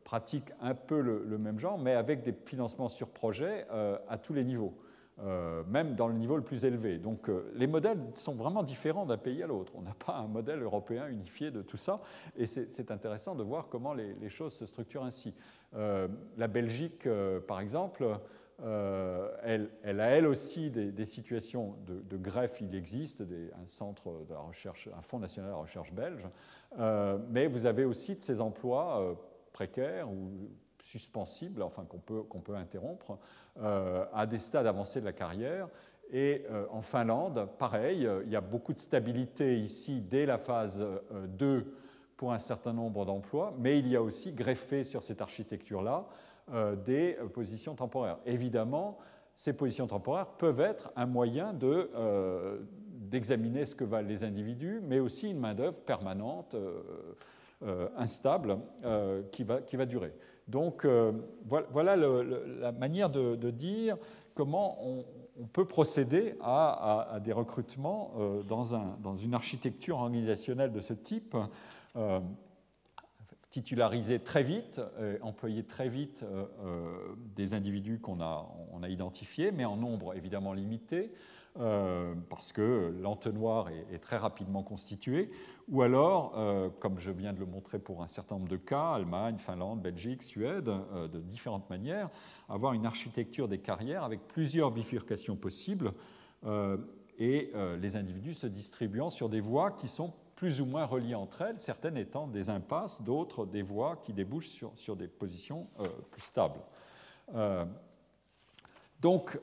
pratique un peu le même genre, mais avec des financements sur projet à tous les niveaux, même dans le niveau le plus élevé. Donc les modèles sont vraiment différents d'un pays à l'autre. On n'a pas un modèle européen unifié de tout ça, et c'est intéressant de voir comment les choses se structurent ainsi. La Belgique, par exemple, elle a elle aussi des situations de greffe. Il existe un centre de la recherche, un fonds national de la recherche belge, mais vous avez aussi de ces emplois précaires ou suspensibles, enfin qu'on peut interrompre, à des stades avancés de la carrière. Et en Finlande, pareil, il y a beaucoup de stabilité ici dès la phase 2 pour un certain nombre d'emplois, mais il y a aussi greffé sur cette architecture-là des positions temporaires. Évidemment, ces positions temporaires peuvent être un moyen d'examiner ce que valent les individus, mais aussi une main-d'œuvre permanente, instable, qui va durer. Donc, voilà la manière de dire comment on peut procéder à des recrutements dans une architecture organisationnelle de ce type, titulariser très vite, employer très vite des individus qu'on a identifiés, mais en nombre évidemment limité, parce que l'entonnoir est très rapidement constitué, ou alors, comme je viens de le montrer pour un certain nombre de cas, Allemagne, Finlande, Belgique, Suède, de différentes manières, avoir une architecture des carrières avec plusieurs bifurcations possibles, et les individus se distribuant sur des voies qui sont plus ou moins reliées entre elles, certaines étant des impasses, d'autres des voies qui débouchent sur des positions plus stables. Donc,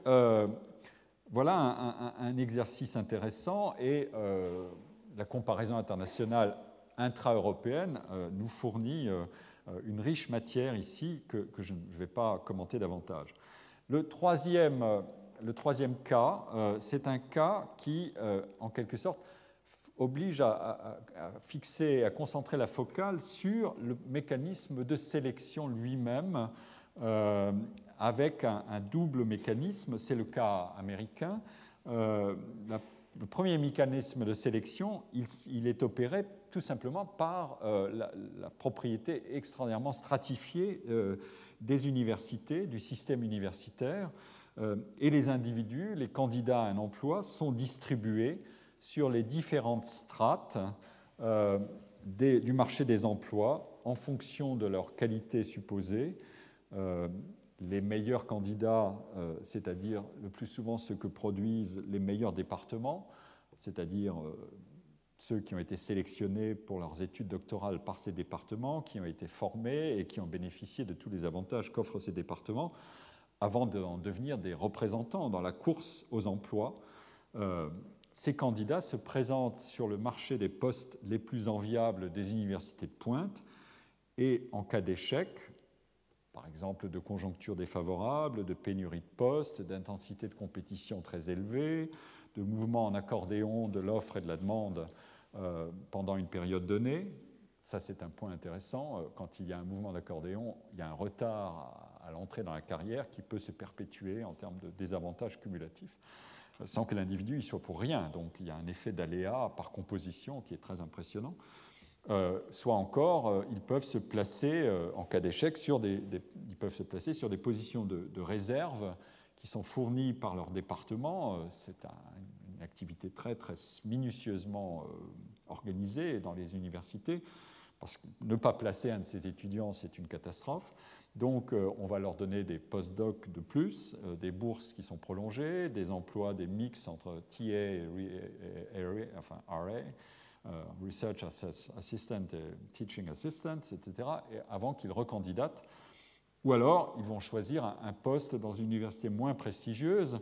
voilà un exercice intéressant, et la comparaison internationale intra-européenne nous fournit une riche matière ici que je ne vais pas commenter davantage. Le troisième cas, c'est un cas qui, en quelque sorte, oblige à fixer, à concentrer la focale sur le mécanisme de sélection lui-même, avec un double mécanisme. C'est le cas américain. Le premier mécanisme de sélection, il est opéré tout simplement par la propriété extraordinairement stratifiée des universités, du système universitaire, et les individus, les candidats à un emploi, sont distribués sur les différentes strates du marché des emplois en fonction de leur qualité supposée. Les meilleurs candidats, c'est-à-dire le plus souvent ceux que produisent les meilleurs départements, c'est-à-dire ceux qui ont été sélectionnés pour leurs études doctorales par ces départements, qui ont été formés et qui ont bénéficié de tous les avantages qu'offrent ces départements, avant d'en devenir des représentants dans la course aux emplois. Ces candidats se présentent sur le marché des postes les plus enviables des universités de pointe et, en cas d'échec, par exemple de conjoncture défavorable, de pénurie de postes, d'intensité de compétition très élevée, de mouvements en accordéon de l'offre et de la demande pendant une période donnée. Ça, c'est un point intéressant. Quand il y a un mouvement d'accordéon, il y a un retard à l'entrée dans la carrière qui peut se perpétuer en termes de désavantages cumulatifs, sans que l'individu y soit pour rien. Donc il y a un effet d'aléa par composition qui est très impressionnant. Soit encore, ils peuvent se placer, en cas d'échec, ils peuvent se placer sur des positions de réserve qui sont fournies par leur département. C'est une activité très, très minutieusement organisée dans les universités, parce que ne pas placer un de ces étudiants, c'est une catastrophe. Donc, on va leur donner des post-docs de plus, des bourses qui sont prolongées, des emplois, des mix entre TA et RA, Research Assistant et Teaching Assistant, etc., et avant qu'ils recandidatent. Ou alors, ils vont choisir un poste dans une université moins prestigieuse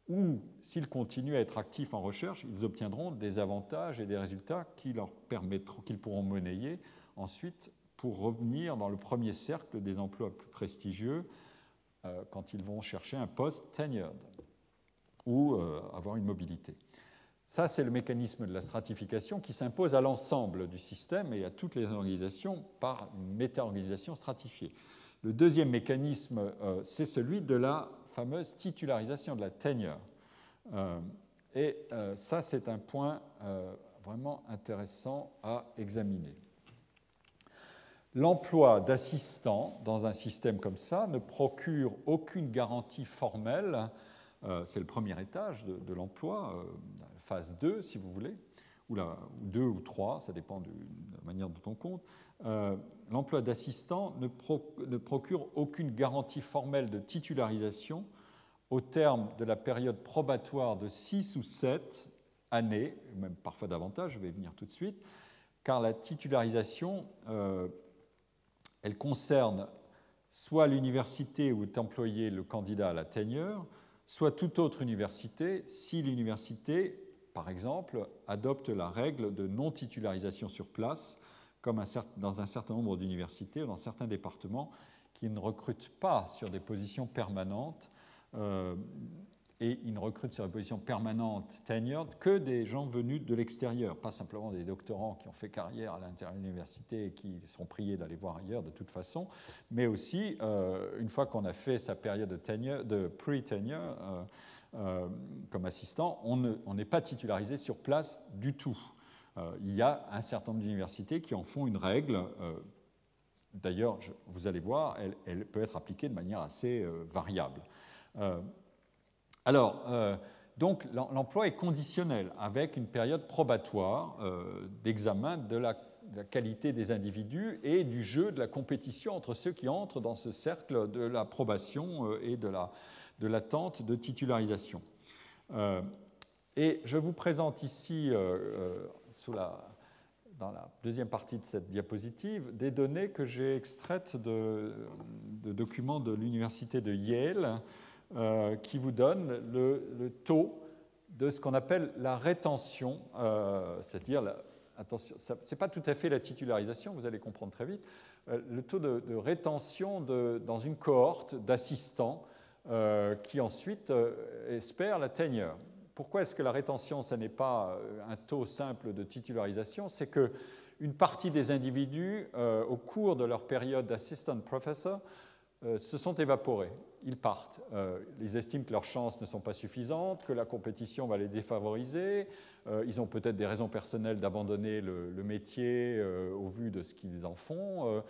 où, s'ils continuent à être actifs en recherche, ils obtiendront des avantages et des résultats qui leur permettront, qu'ils pourront monnayer ensuite pour revenir dans le premier cercle des emplois plus prestigieux quand ils vont chercher un poste tenured ou avoir une mobilité. Ça, c'est le mécanisme de la stratification qui s'impose à l'ensemble du système et à toutes les organisations par une méta-organisation stratifiée. Le deuxième mécanisme, c'est celui de la fameuse titularisation, de la tenure. Ça, c'est un point vraiment intéressant à examiner. L'emploi d'assistant dans un système comme ça ne procure aucune garantie formelle. C'est le premier étage de l'emploi, phase 2 si vous voulez, ou 2 ou 3, ça dépend de la manière dont on compte. L'emploi d'assistant ne procure aucune garantie formelle de titularisation au terme de la période probatoire de 6 ou 7 années, même parfois davantage, je vais y venir tout de suite, car la titularisation, elle concerne soit l'université où est employé le candidat à la tenure, soit toute autre université, si l'université, par exemple, adopte la règle de non-titularisation sur place, comme dans un certain nombre d'universités ou dans certains départements qui ne recrutent pas sur des positions permanentes, et ils ne recrutent sur des positions permanentes tenured que des gens venus de l'extérieur, pas simplement des doctorants qui ont fait carrière à l'intérieur de l'université et qui sont priés d'aller voir ailleurs de toute façon, mais aussi, une fois qu'on a fait sa période de pre-tenure comme assistant, on n'est pas titularisé sur place du tout. Il y a un certain nombre d'universités qui en font une règle. D'ailleurs, vous allez voir, elle peut être appliquée de manière assez variable. Donc l'emploi est conditionnel avec une période probatoire d'examen de la qualité des individus et du jeu de la compétition entre ceux qui entrent dans ce cercle de l'approbation et de l'attente de titularisation. Et je vous présente ici, dans la deuxième partie de cette diapositive, des données que j'ai extraites de documents de l'université de Yale, qui vous donne le taux de ce qu'on appelle la rétention, c'est-à-dire, attention, ce n'est pas tout à fait la titularisation, vous allez comprendre très vite, le taux de rétention dans une cohorte d'assistants qui ensuite espèrent la tenure. pourquoi est-ce que la rétention, ce n'est pas un taux simple de titularisation? C'est qu'une partie des individus, au cours de leur période d'assistant professor, se sont évaporés, ils partent. Ils estiment que leurs chances ne sont pas suffisantes, que la compétition va les défavoriser, ils ont peut-être des raisons personnelles d'abandonner le métier au vu de ce qu'ils en font,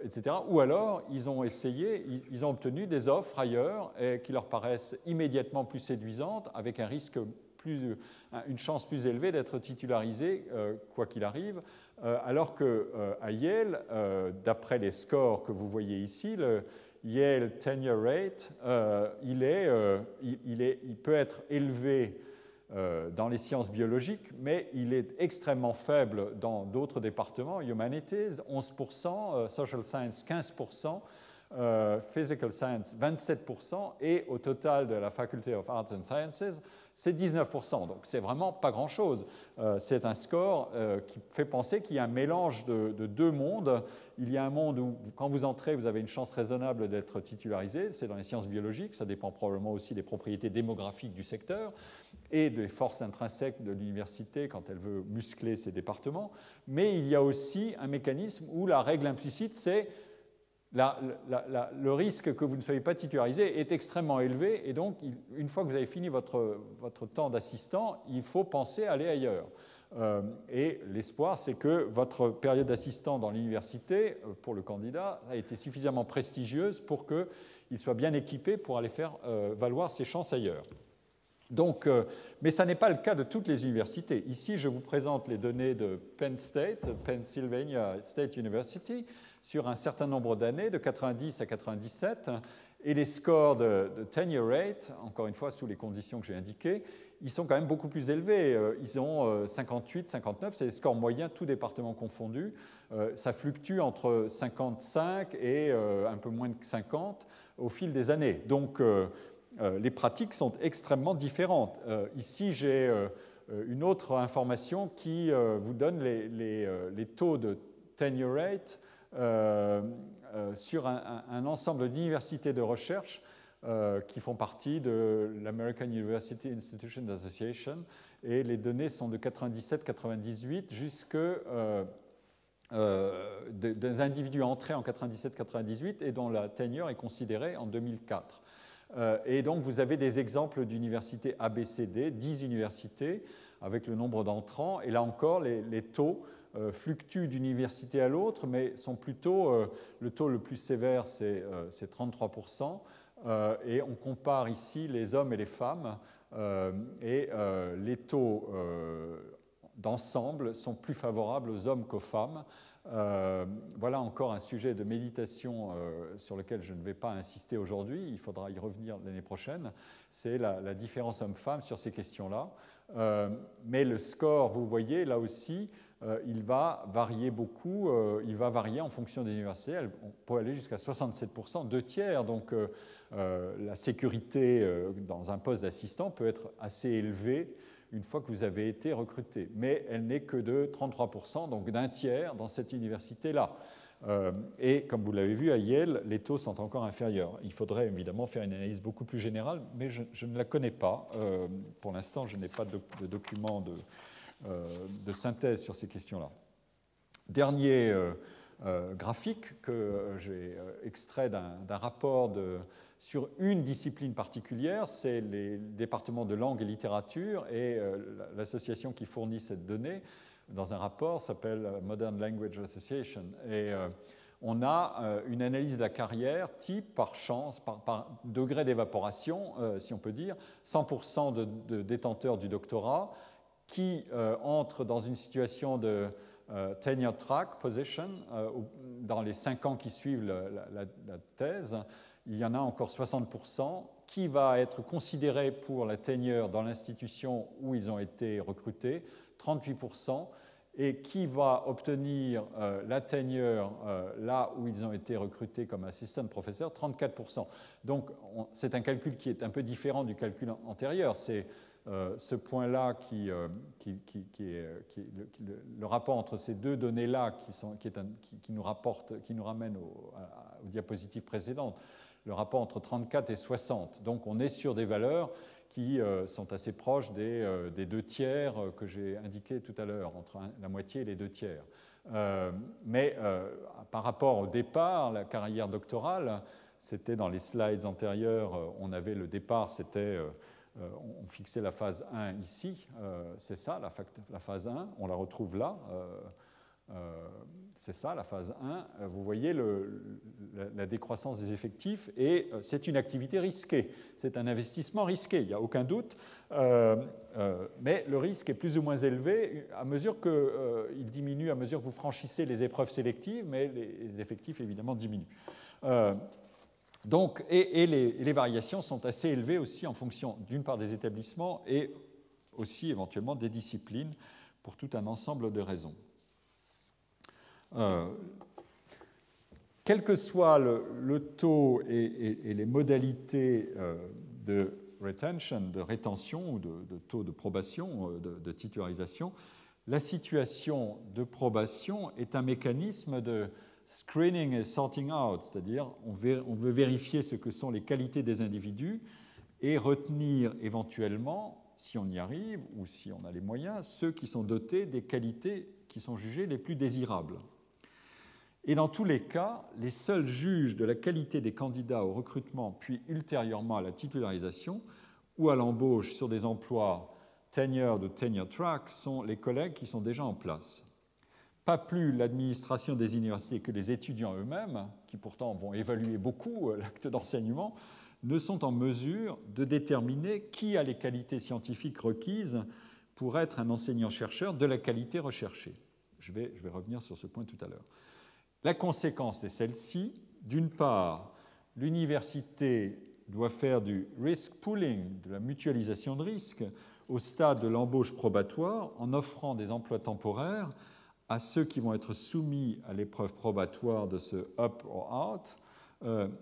etc. Ou alors, ils ont essayé, ils ont obtenu des offres ailleurs qui leur paraissent immédiatement plus séduisantes, avec un risque une chance plus élevée d'être titularisés, quoi qu'il arrive, alors qu'à Yale, d'après les scores que vous voyez ici, le Yale tenure rate, il peut être élevé dans les sciences biologiques, mais il est extrêmement faible dans d'autres départements, Humanities, 11%, Social Science, 15%, Physical Science, 27%, et au total de la Faculty of Arts and Sciences, c'est 19%. Donc c'est vraiment pas grand-chose. C'est un score qui fait penser qu'il y a un mélange de deux mondes. Il y a un monde où, quand vous entrez, vous avez une chance raisonnable d'être titularisé. C'est dans les sciences biologiques. Ça dépend probablement aussi des propriétés démographiques du secteur et des forces intrinsèques de l'université quand elle veut muscler ses départements. Mais il y a aussi un mécanisme où la règle implicite, c'est le risque que vous ne soyez pas titularisé est extrêmement élevé, et donc, une fois que vous avez fini votre temps d'assistant, il faut penser à aller ailleurs. Et l'espoir, c'est que votre période d'assistant dans l'université, pour le candidat, a été suffisamment prestigieuse pour qu'il soit bien équipé pour aller faire valoir ses chances ailleurs. Donc, mais ça n'est pas le cas de toutes les universités. Ici, je vous présente les données de Penn State, Pennsylvania State University, sur un certain nombre d'années, de 90 à 97, et les scores de tenure rate, encore une fois sous les conditions que j'ai indiquées, ils sont quand même beaucoup plus élevés. Ils ont 58, 59, c'est les scores moyens, tout département confondu. Ça fluctue entre 55 et un peu moins de 50 au fil des années. Donc, les pratiques sont extrêmement différentes. Ici, j'ai une autre information qui vous donne les taux de tenure rate sur un ensemble d'universités de recherche qui font partie de l'American University Institutions Association, et les données sont de 97-98 jusque des individus entrés en 97-98 et dont la tenure est considérée en 2004. Et donc vous avez des exemples d'universités ABCD, 10 universités avec le nombre d'entrants, et là encore les taux fluctuent d'une université à l'autre, mais sont plutôt, le taux le plus sévère c'est 33%, et on compare ici les hommes et les femmes, et les taux d'ensemble sont plus favorables aux hommes qu'aux femmes. Voilà encore un sujet de méditation sur lequel je ne vais pas insister aujourd'hui, il faudra y revenir l'année prochaine, c'est la différence homme-femme sur ces questions-là. Mais le score, vous voyez, là aussi, il va varier beaucoup, il va varier en fonction des universités, on peut aller jusqu'à 67%, 2/3, donc la sécurité dans un poste d'assistant peut être assez élevée une fois que vous avez été recruté, mais elle n'est que de 33%, donc d'un tiers dans cette université-là. Et comme vous l'avez vu à Yale, les taux sont encore inférieurs. Il faudrait évidemment faire une analyse beaucoup plus générale, mais je ne la connais pas. Pour l'instant, je n'ai pas de document de synthèse sur ces questions-là. Dernier graphique que j'ai extrait d'un rapport sur une discipline particulière, c'est les départements de langue et littérature, et l'association qui fournit cette donnée dans un rapport s'appelle Modern Language Association. Et on a une analyse de la carrière type par chance, par degré d'évaporation, si on peut dire, 100% de détenteurs du doctorat qui entrent dans une situation de tenure track position dans les 5 ans qui suivent la thèse. Il y en a encore 60% qui va être considéré pour la tenure dans l'institution où ils ont été recrutés, 38%, et qui va obtenir la tenure là où ils ont été recrutés comme assistant professeur, 34%. Donc c'est un calcul qui est un peu différent du calcul antérieur. C'est ce point-là qui est le rapport entre ces deux données-là qui nous ramène aux diapositives précédentes, le rapport entre 34 et 60. Donc on est sur des valeurs qui sont assez proches des 2 tiers que j'ai indiqués tout à l'heure, entre la moitié et les 2 tiers. Mais par rapport au départ, la carrière doctorale, c'était dans les slides antérieurs, on avait le départ, c'était, on fixait la phase 1 ici, c'est ça, la phase 1, on la retrouve là. C'est ça, la phase 1. Vous voyez la décroissance des effectifs, et c'est une activité risquée. C'est un investissement risqué, il n'y a aucun doute, mais le risque est plus ou moins élevé à mesure qu'il diminue, à mesure que vous franchissez les épreuves sélectives, mais les effectifs, évidemment, diminuent. Donc, les variations sont assez élevées aussi en fonction, d'une part, des établissements et aussi, éventuellement, des disciplines, pour tout un ensemble de raisons. Quel que soit le taux et les modalités de retention, de rétention ou de taux de probation, de titularisation, la situation de probation est un mécanisme de screening et sorting out, c'est-à-dire on veut vérifier ce que sont les qualités des individus et retenir éventuellement, si on y arrive ou si on a les moyens, ceux qui sont dotés des qualités qui sont jugées les plus désirables. Et dans tous les cas, les seuls juges de la qualité des candidats au recrutement, puis ultérieurement à la titularisation ou à l'embauche sur des emplois tenured ou tenure track, sont les collègues qui sont déjà en place. Pas plus l'administration des universités que les étudiants eux-mêmes, qui pourtant vont évaluer beaucoup l'acte d'enseignement, ne sont en mesure de déterminer qui a les qualités scientifiques requises pour être un enseignant-chercheur de la qualité recherchée. Je vais revenir sur ce point tout à l'heure. La conséquence est celle-ci. D'une part, l'université doit faire du risk pooling, de la mutualisation de risques, au stade de l'embauche probatoire, en offrant des emplois temporaires à ceux qui vont être soumis à l'épreuve probatoire de ce up or out,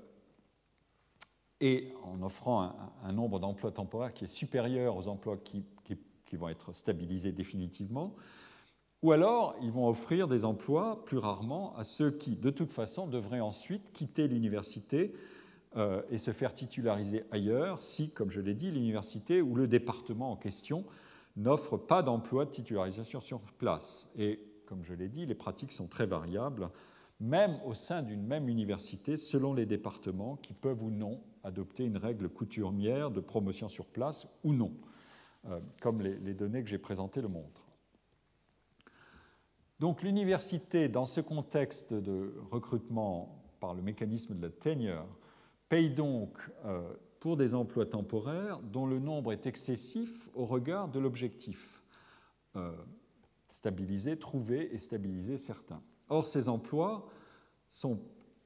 et en offrant un nombre d'emplois temporaires qui est supérieur aux emplois qui vont être stabilisés définitivement. Ou alors, ils vont offrir des emplois, plus rarement, à ceux qui, de toute façon, devraient ensuite quitter l'université et se faire titulariser ailleurs si, comme je l'ai dit, l'université ou le département en question n'offre pas d'emploi de titularisation sur place. Et, comme je l'ai dit, les pratiques sont très variables, même au sein d'une même université, selon les départements qui peuvent ou non adopter une règle coutumière de promotion sur place ou non, comme les données que j'ai présentées le montrent. Donc l'université, dans ce contexte de recrutement par le mécanisme de la tenure, paye donc pour des emplois temporaires dont le nombre est excessif au regard de l'objectif. Stabiliser, trouver et stabiliser certains. Or, ces emplois sont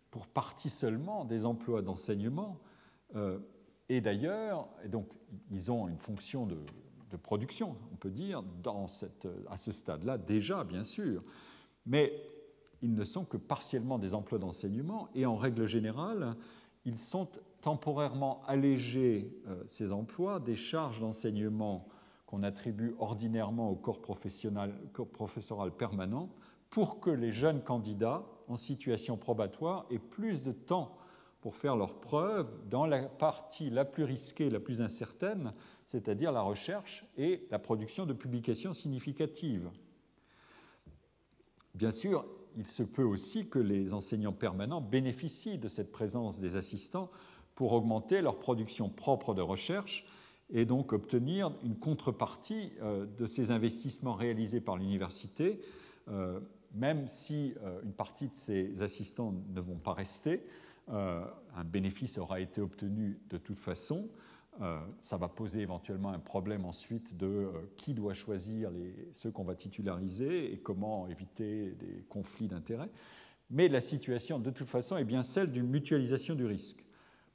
pour partie seulement des emplois d'enseignement et d'ailleurs, donc ils ont une fonction de production, on peut dire, à ce stade-là, déjà, bien sûr, mais ils ne sont que partiellement des emplois d'enseignement et en règle générale, ils sont temporairement allégés, ces emplois, des charges d'enseignement qu'on attribue ordinairement au corps professoral permanent pour que les jeunes candidats en situation probatoire aient plus de temps pour faire leurs preuves dans la partie la plus risquée, la plus incertaine, c'est-à-dire la recherche et la production de publications significatives. Bien sûr, il se peut aussi que les enseignants permanents bénéficient de cette présence des assistants pour augmenter leur production propre de recherche et donc obtenir une contrepartie de ces investissements réalisés par l'université, même si une partie de ces assistants ne vont pas rester. Un bénéfice aura été obtenu de toute façon. Ça va poser éventuellement un problème ensuite de qui doit choisir ceux qu'on va titulariser et comment éviter des conflits d'intérêts. Mais la situation, de toute façon, est bien celle d'une mutualisation du risque.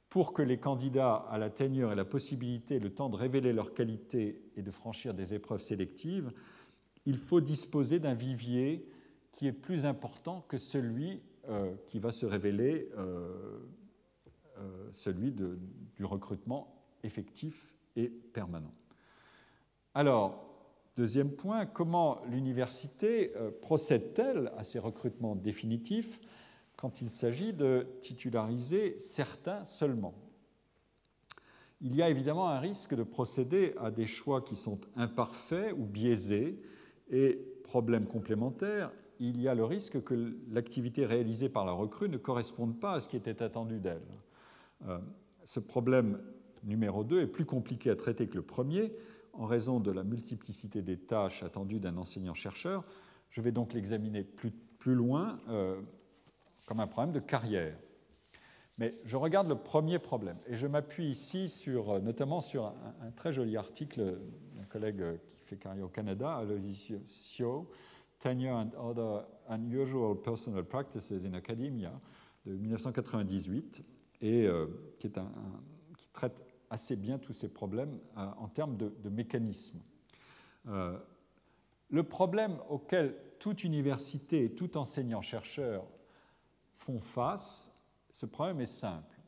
Pour que les candidats à la tenure aient la possibilité, le temps de révéler leurs qualités et de franchir des épreuves sélectives, il faut disposer d'un vivier qui est plus important que celui qui va se révéler celui du recrutement effectif et permanent. Alors, deuxième point, comment l'université procède-t-elle à ces recrutements définitifs quand il s'agit de titulariser certains seulement? il y a évidemment un risque de procéder à des choix qui sont imparfaits ou biaisés. Et problème complémentaire, il y a le risque que l'activité réalisée par la recrue ne corresponde pas à ce qui était attendu d'elle. Ce problème numéro 2 est plus compliqué à traiter que le premier en raison de la multiplicité des tâches attendues d'un enseignant-chercheur. Je vais donc l'examiner plus loin comme un problème de carrière. Mais je regarde le premier problème et je m'appuie ici notamment sur un très joli article d'un collègue qui fait carrière au Canada, Aloysius Sio, Tenure and Other Unusual Personal Practices in Academia, de 1998, et qui traite assez bien tous ces problèmes en termes de mécanismes. Le problème auquel toute université et tout enseignant-chercheur font face, ce problème est simple.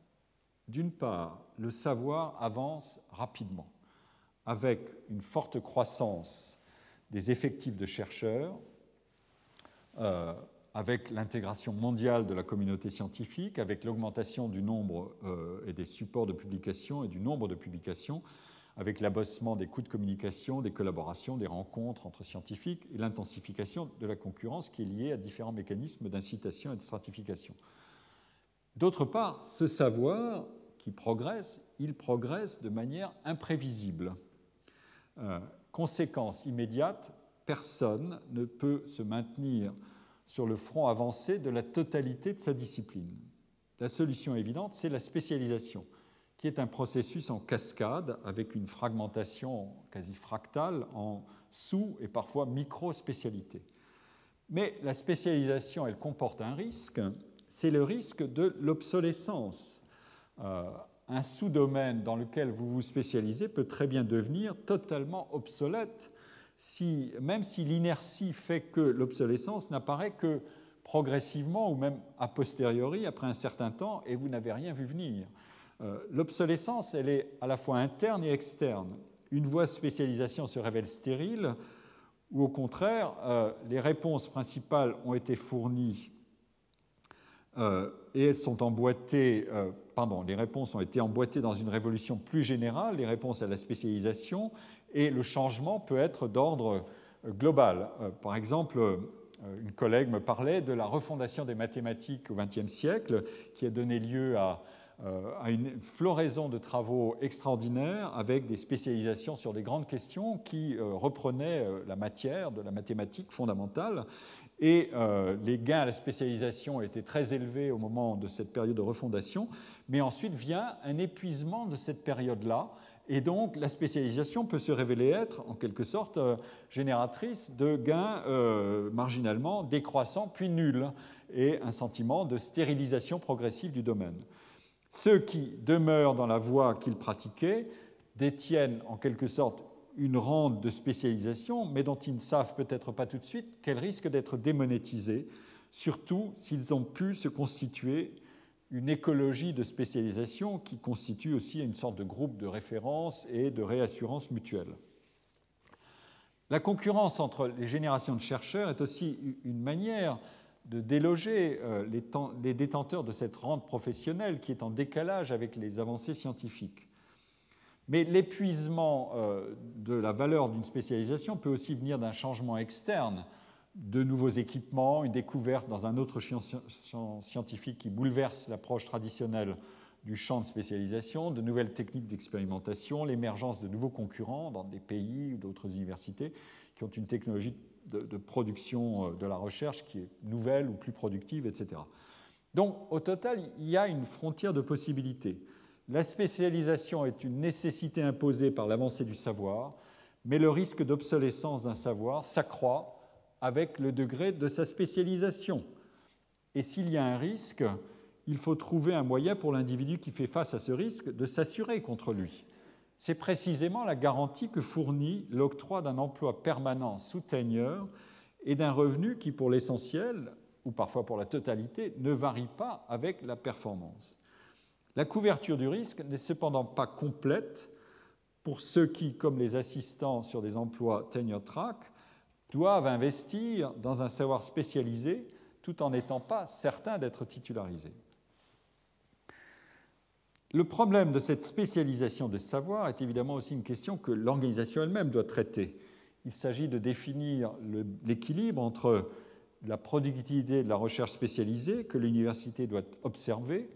D'une part, le savoir avance rapidement, avec une forte croissance des effectifs de chercheurs, avec l'intégration mondiale de la communauté scientifique, avec l'augmentation du nombre et des supports de publication et du nombre de publications, avec l'abaissement des coûts de communication, des collaborations, des rencontres entre scientifiques et l'intensification de la concurrence qui est liée à différents mécanismes d'incitation et de stratification. D'autre part, ce savoir qui progresse, il progresse de manière imprévisible. Conséquence immédiate, personne ne peut se maintenir sur le front avancé de la totalité de sa discipline. La solution évidente, c'est la spécialisation, qui est un processus en cascade avec une fragmentation quasi fractale en sous- et parfois micro-spécialités. Mais la spécialisation, elle comporte un risque, c'est le risque de l'obsolescence. Un sous-domaine dans lequel vous vous spécialisez peut très bien devenir totalement obsolète, même si l'inertie fait que l'obsolescence n'apparaît que progressivement ou même a posteriori, après un certain temps, et vous n'avez rien vu venir. L'obsolescence, elle est à la fois interne et externe. Une voie de spécialisation se révèle stérile, ou au contraire, les réponses principales ont été fournies et elles sont emboîtées, les réponses ont été emboîtées dans une révolution plus générale, les réponses à la spécialisation, et le changement peut être d'ordre global. Par exemple, une collègue me parlait de la refondation des mathématiques au XXe siècle, qui a donné lieu à une floraison de travaux extraordinaires avec des spécialisations sur des grandes questions qui reprenaient la matière de la mathématique fondamentale. Et les gains à la spécialisation étaient très élevés au moment de cette période de refondation, mais ensuite vient un épuisement de cette période-là, et donc la spécialisation peut se révéler être, en quelque sorte, génératrice de gains marginalement décroissants puis nuls, et un sentiment de stérilisation progressive du domaine. Ceux qui demeurent dans la voie qu'ils pratiquaient détiennent en quelque sorte une rente de spécialisation, mais dont ils ne savent peut-être pas tout de suite qu'elle risque d'être démonétisée, surtout s'ils ont pu se constituer une écologie de spécialisation qui constitue aussi une sorte de groupe de référence et de réassurance mutuelle. La concurrence entre les générations de chercheurs est aussi une manière de déloger les détenteurs de cette rente professionnelle qui est en décalage avec les avancées scientifiques. Mais l'épuisement de la valeur d'une spécialisation peut aussi venir d'un changement externe, de nouveaux équipements, une découverte dans un autre champ scientifique qui bouleverse l'approche traditionnelle du champ de spécialisation, de nouvelles techniques d'expérimentation, l'émergence de nouveaux concurrents dans des pays ou d'autres universités qui ont une technologie de production de la recherche qui est nouvelle ou plus productive, etc. Donc, au total, il y a une frontière de possibilités. La spécialisation est une nécessité imposée par l'avancée du savoir, mais le risque d'obsolescence d'un savoir s'accroît avec le degré de sa spécialisation. Et s'il y a un risque, il faut trouver un moyen pour l'individu qui fait face à ce risque de s'assurer contre lui. C'est précisément la garantie que fournit l'octroi d'un emploi permanent sous tenure et d'un revenu qui, pour l'essentiel, ou parfois pour la totalité, ne varie pas avec la performance. La couverture du risque n'est cependant pas complète pour ceux qui, comme les assistants sur des emplois tenure track, doivent investir dans un savoir spécialisé tout en n'étant pas certains d'être titularisés. Le problème de cette spécialisation des savoirs est évidemment aussi une question que l'organisation elle-même doit traiter. Il s'agit de définir l'équilibre entre la productivité de la recherche spécialisée que l'université doit observer,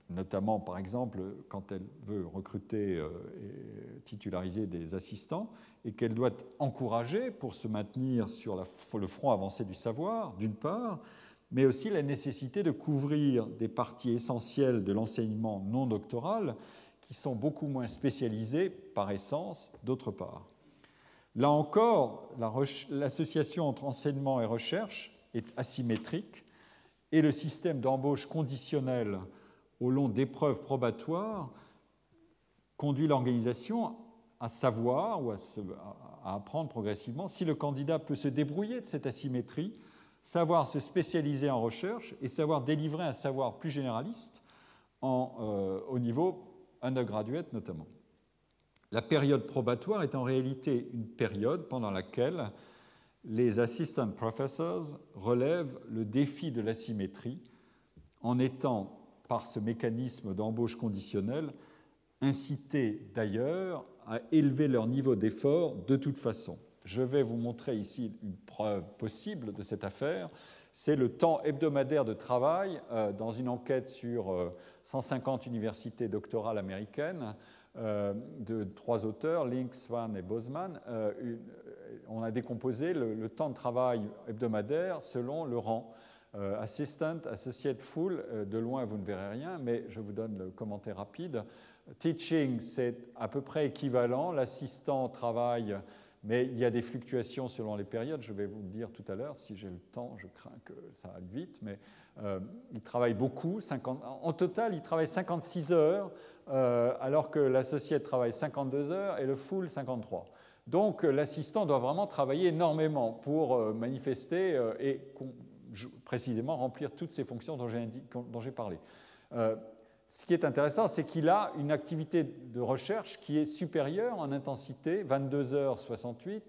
notamment par exemple quand elle veut recruter et titulariser des assistants, et qu'elle doit encourager pour se maintenir sur le front avancé du savoir, d'une part, mais aussi la nécessité de couvrir des parties essentielles de l'enseignement non doctoral qui sont beaucoup moins spécialisées par essence, d'autre part. Là encore, l'association entre enseignement et recherche est asymétrique et le système d'embauche conditionnelle au long d'épreuves probatoires conduit l'organisation à savoir ou à apprendre progressivement si le candidat peut se débrouiller de cette asymétrie, savoir se spécialiser en recherche et savoir délivrer un savoir plus généraliste au niveau undergraduate notamment. La période probatoire est en réalité une période pendant laquelle les assistant professors relèvent le défi de l'asymétrie en étant, par ce mécanisme d'embauche conditionnelle, incités d'ailleurs à élever leur niveau d'effort de toute façon. Je vais vous montrer ici une preuve possible de cette affaire. C'est le temps hebdomadaire de travail dans une enquête sur 150 universités doctorales américaines de 3 auteurs, Link, Swan et Bozeman. On a décomposé le temps de travail hebdomadaire selon le rang. Assistant, associate, full, de loin vous ne verrez rien, mais je vous donne le commentaire rapide. Teaching, c'est à peu près équivalent. L'assistant travaille, mais il y a des fluctuations selon les périodes. Je vais vous le dire tout à l'heure. Si j'ai le temps, je crains que ça aille vite, mais il travaille beaucoup. En total, il travaille 56 heures, alors que l'associate travaille 52 heures et le full 53. Donc l'assistant doit vraiment travailler énormément pour manifester et précisément remplir toutes ces fonctions dont j'ai parlé. Ce qui est intéressant, c'est qu'il a une activité de recherche qui est supérieure en intensité, 22h68,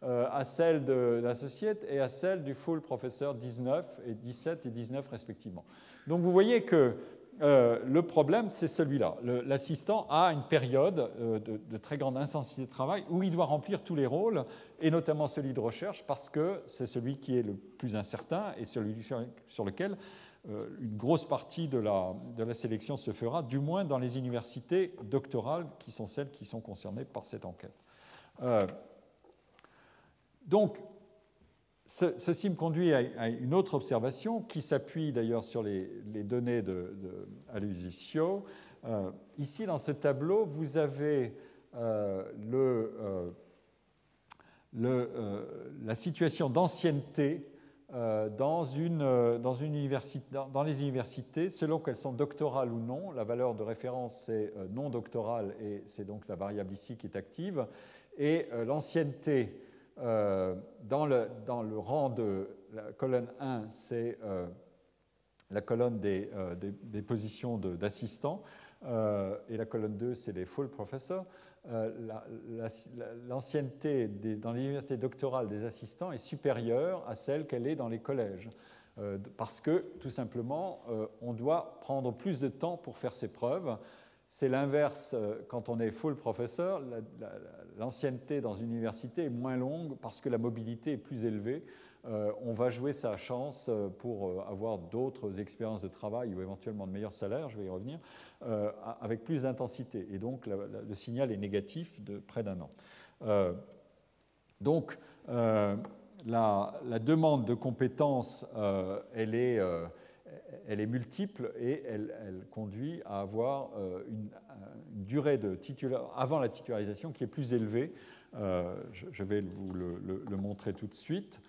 à celle de l'associate et à celle du full professeur, 19 et 17 et 19 respectivement. Donc vous voyez que le problème, c'est celui-là. L'assistant a une période de très grande intensité de travail où il doit remplir tous les rôles, et notamment celui de recherche, parce que c'est celui qui est le plus incertain et celui sur lequel une grosse partie de la sélection se fera, du moins dans les universités doctorales qui sont celles qui sont concernées par cette enquête. Donc, ceci me conduit à une autre observation qui s'appuie d'ailleurs sur les données de Alusio. Ici, dans ce tableau, vous avez la situation d'ancienneté dans les universités, selon qu'elles sont doctorales ou non. La valeur de référence, c'est non doctorale, et c'est donc la variable ici qui est active. Et l'ancienneté dans le rang de la colonne 1, c'est la colonne des positions d'assistants, et la colonne 2, c'est les full professors. L'ancienneté dans les universités doctorales des assistants est supérieure à celle qu'elle est dans les collèges, parce que, tout simplement, on doit prendre plus de temps pour faire ses preuves. C'est l'inverse quand on est full professeur. L'ancienneté dans une université est moins longue parce que la mobilité est plus élevée. On va jouer sa chance pour avoir d'autres expériences de travail ou éventuellement de meilleurs salaires, je vais y revenir, avec plus d'intensité. Et donc, le signal est négatif de près d'un an. Donc, la demande de compétences, elle est multiple et elle conduit à avoir une durée avant la titularisation qui est plus élevée. Je vais vous le montrer tout de suite.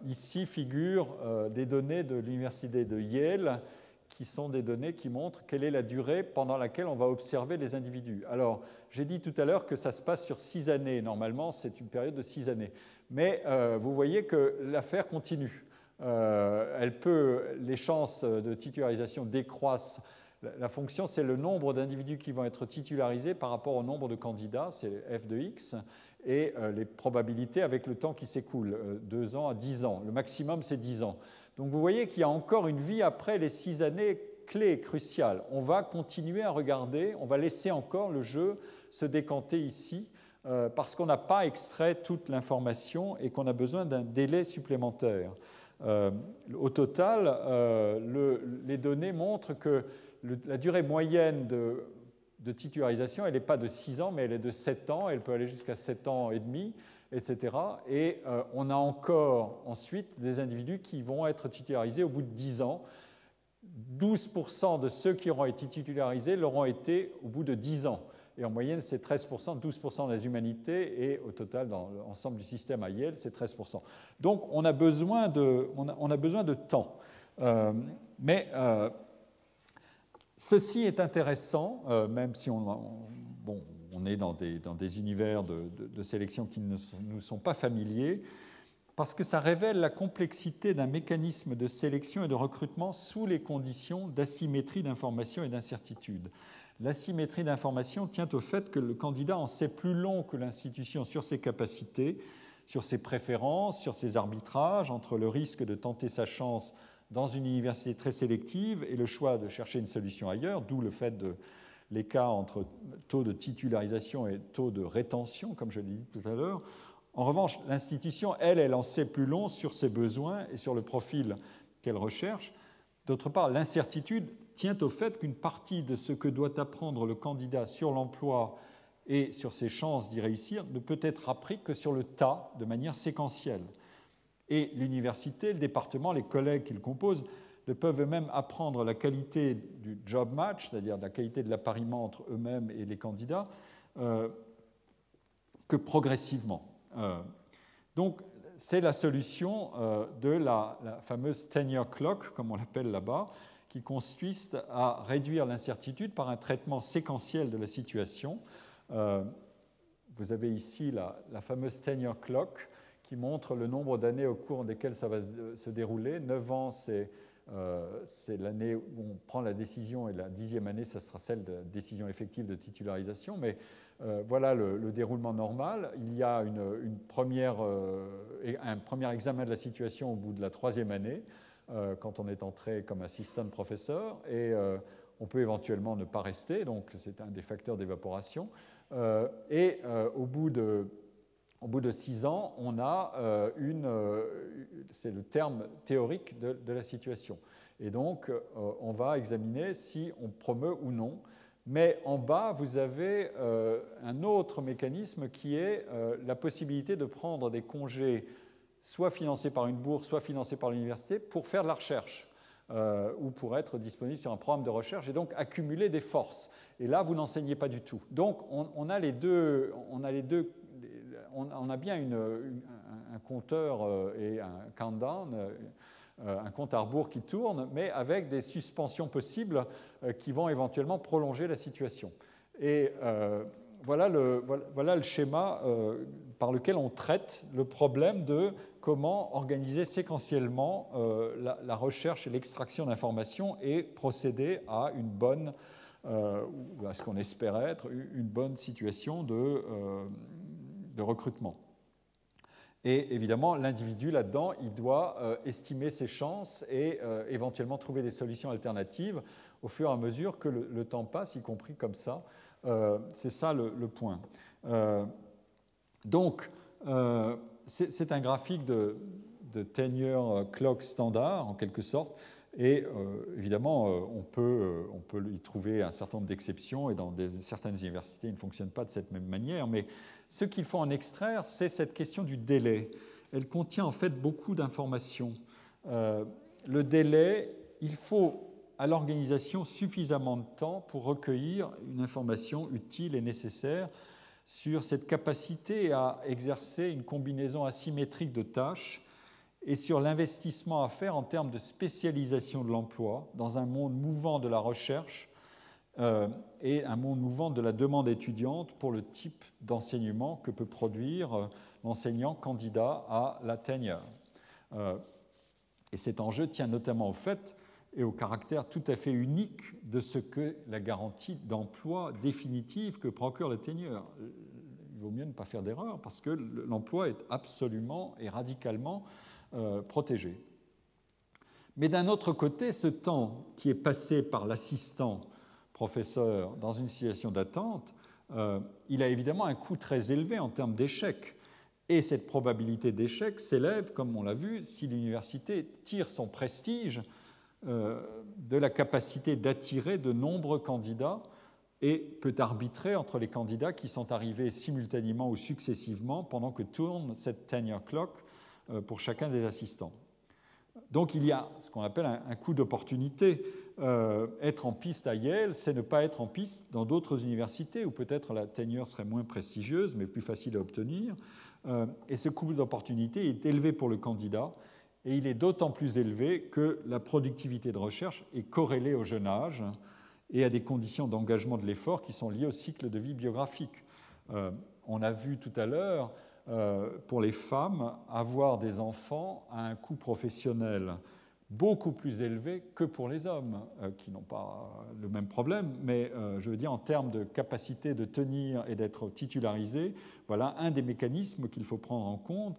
Ici figurent des données de l'université de Yale qui sont des données qui montrent quelle est la durée pendant laquelle on va observer les individus. Alors, j'ai dit tout à l'heure que ça se passe sur 6 années. Normalement, c'est une période de 6 années. Mais vous voyez que l'affaire continue. Les chances de titularisation décroissent. La fonction, c'est le nombre d'individus qui vont être titularisés par rapport au nombre de candidats, c'est f de x, et les probabilités avec le temps qui s'écoule, 2 ans à 10 ans. Le maximum, c'est 10 ans. Donc vous voyez qu'il y a encore une vie après les 6 années clé et cruciale. On va continuer à regarder, on va laisser encore le jeu se décanter ici, parce qu'on n'a pas extrait toute l'information et qu'on a besoin d'un délai supplémentaire. Au total, les données montrent que la durée moyenne de titularisation, elle n'est pas de 6 ans, mais elle est de 7 ans, elle peut aller jusqu'à 7 ans et demi, etc. Et on a encore ensuite des individus qui vont être titularisés au bout de 10 ans. 12% de ceux qui auront été titularisés l'auront été au bout de 10 ans. Et en moyenne, c'est 13%, 12% des humanités, et au total, dans l'ensemble du système à Yale, c'est 13%. Donc, on a besoin de temps. Mais ceci est intéressant, même si on est dans des univers de sélection qui ne nous sont pas familiers, parce que ça révèle la complexité d'un mécanisme de sélection et de recrutement sous les conditions d'asymétrie d'information et d'incertitude. L'asymétrie d'information tient au fait que le candidat en sait plus long que l'institution sur ses capacités, sur ses préférences, sur ses arbitrages entre le risque de tenter sa chance dans une université très sélective et le choix de chercher une solution ailleurs, d'où le fait de l'écart entre taux de titularisation et taux de rétention, comme je l'ai dit tout à l'heure. En revanche, l'institution, elle en sait plus long sur ses besoins et sur le profil qu'elle recherche. D'autre part, l'incertitude tient au fait qu'une partie de ce que doit apprendre le candidat sur l'emploi et sur ses chances d'y réussir ne peut être appris que sur le tas, de manière séquentielle. Et l'université, le département, les collègues qui le composent ne peuvent eux-mêmes apprendre la qualité du job match, c'est-à-dire la qualité de l'appariement entre eux-mêmes et les candidats, que progressivement. Donc, c'est la solution de la fameuse tenure clock, comme on l'appelle là-bas, qui consiste à réduire l'incertitude par un traitement séquentiel de la situation. Vous avez ici la fameuse tenure clock qui montre le nombre d'années au cours desquelles ça va se dérouler. 9 ans, c'est l'année où on prend la décision, et la 10e année, ça sera celle de décision effective de titularisation. Mais voilà le déroulement normal. Il y a un premier examen de la situation au bout de la 3e année, quand on est entré comme assistant professeur, et on peut éventuellement ne pas rester, donc c'est un des facteurs d'évaporation. Et au bout de 6 ans, on a c'est le terme théorique de la situation. Et donc, on va examiner si on promeut ou non. Mais en bas, vous avez un autre mécanisme qui est la possibilité de prendre des congés soit financés par une bourse, soit financés par l'université pour faire de la recherche ou pour être disponible sur un programme de recherche et donc accumuler des forces. Et là, vous n'enseignez pas du tout. Donc, on a bien un compteur et un countdown, un compte à rebours qui tourne, mais avec des suspensions possibles qui vont éventuellement prolonger la situation. Et voilà le schéma par lequel on traite le problème de comment organiser séquentiellement la recherche et l'extraction d'informations et procéder à une bonne, ou à ce qu'on espérait être, une bonne situation de recrutement. Et évidemment, l'individu là-dedans, il doit estimer ses chances et éventuellement trouver des solutions alternatives au fur et à mesure que le temps passe, y compris comme ça. C'est ça le point. Donc, c'est un graphique de tenure clock standard, en quelque sorte. Et évidemment, on peut y trouver un certain nombre d'exceptions, et dans certaines universités, il ne fonctionne pas de cette même manière. Mais ce qu'il faut en extraire, c'est cette question du délai. Elle contient en fait beaucoup d'informations. Le délai, il faut à l'organisation suffisamment de temps pour recueillir une information utile et nécessaire sur cette capacité à exercer une combinaison asymétrique de tâches et sur l'investissement à faire en termes de spécialisation de l'emploi dans un monde mouvant de la recherche et un monde mouvant de la demande étudiante pour le type d'enseignement que peut produire l'enseignant candidat à la tenure. Et cet enjeu tient notamment au fait et au caractère tout à fait unique de ce que la garantie d'emploi définitive que procure la tenure. Il vaut mieux ne pas faire d'erreur parce que l'emploi est absolument et radicalement protégé. Mais d'un autre côté, ce temps qui est passé par l'assistant professeur dans une situation d'attente, il a évidemment un coût très élevé en termes d'échec. Et cette probabilité d'échec s'élève, comme on l'a vu, si l'université tire son prestige de la capacité d'attirer de nombreux candidats et peut arbitrer entre les candidats qui sont arrivés simultanément ou successivement pendant que tourne cette tenure clock pour chacun des assistants. Donc il y a ce qu'on appelle un coût d'opportunité. Être en piste à Yale, c'est ne pas être en piste dans d'autres universités où peut-être la tenure serait moins prestigieuse mais plus facile à obtenir. Et ce coût d'opportunité est élevé pour le candidat et il est d'autant plus élevé que la productivité de recherche est corrélée au jeune âge et à des conditions d'engagement de l'effort qui sont liées au cycle de vie biographique. On a vu tout à l'heure, pour les femmes, avoir des enfants à un coût professionnel beaucoup plus élevé que pour les hommes, qui n'ont pas le même problème, mais je veux dire en termes de capacité de tenir et d'être titularisé, voilà un des mécanismes qu'il faut prendre en compte.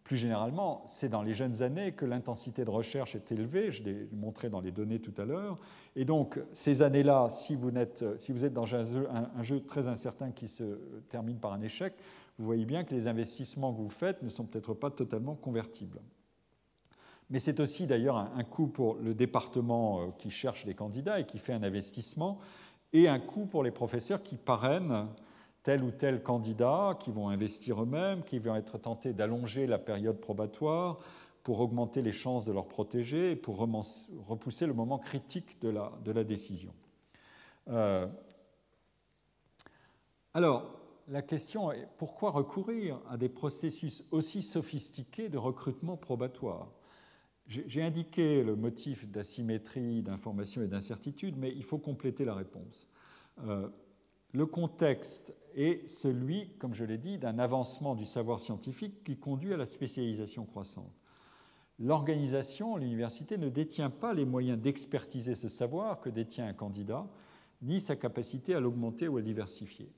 Plus généralement, c'est dans les jeunes années que l'intensité de recherche est élevée, je l'ai montré dans les données tout à l'heure, et donc ces années-là, si vous êtes dans un jeu très incertain qui se termine par un échec, vous voyez bien que les investissements que vous faites ne sont peut-être pas totalement convertibles. Mais c'est aussi d'ailleurs un coût pour le département qui cherche les candidats et qui fait un investissement, et un coût pour les professeurs qui parrainent tel ou tel candidat, qui vont investir eux-mêmes, qui vont être tentés d'allonger la période probatoire pour augmenter les chances de leur protéger et pour repousser le moment critique de la décision. Alors, la question est pourquoi recourir à des processus aussi sophistiqués de recrutement probatoire ? J'ai indiqué le motif d'asymétrie, d'information et d'incertitude, mais il faut compléter la réponse. Le contexte est celui, comme je l'ai dit, d'un avancement du savoir scientifique qui conduit à la spécialisation croissante. L'organisation, l'université, ne détient pas les moyens d'expertiser ce savoir que détient un candidat, ni sa capacité à l'augmenter ou à le diversifier.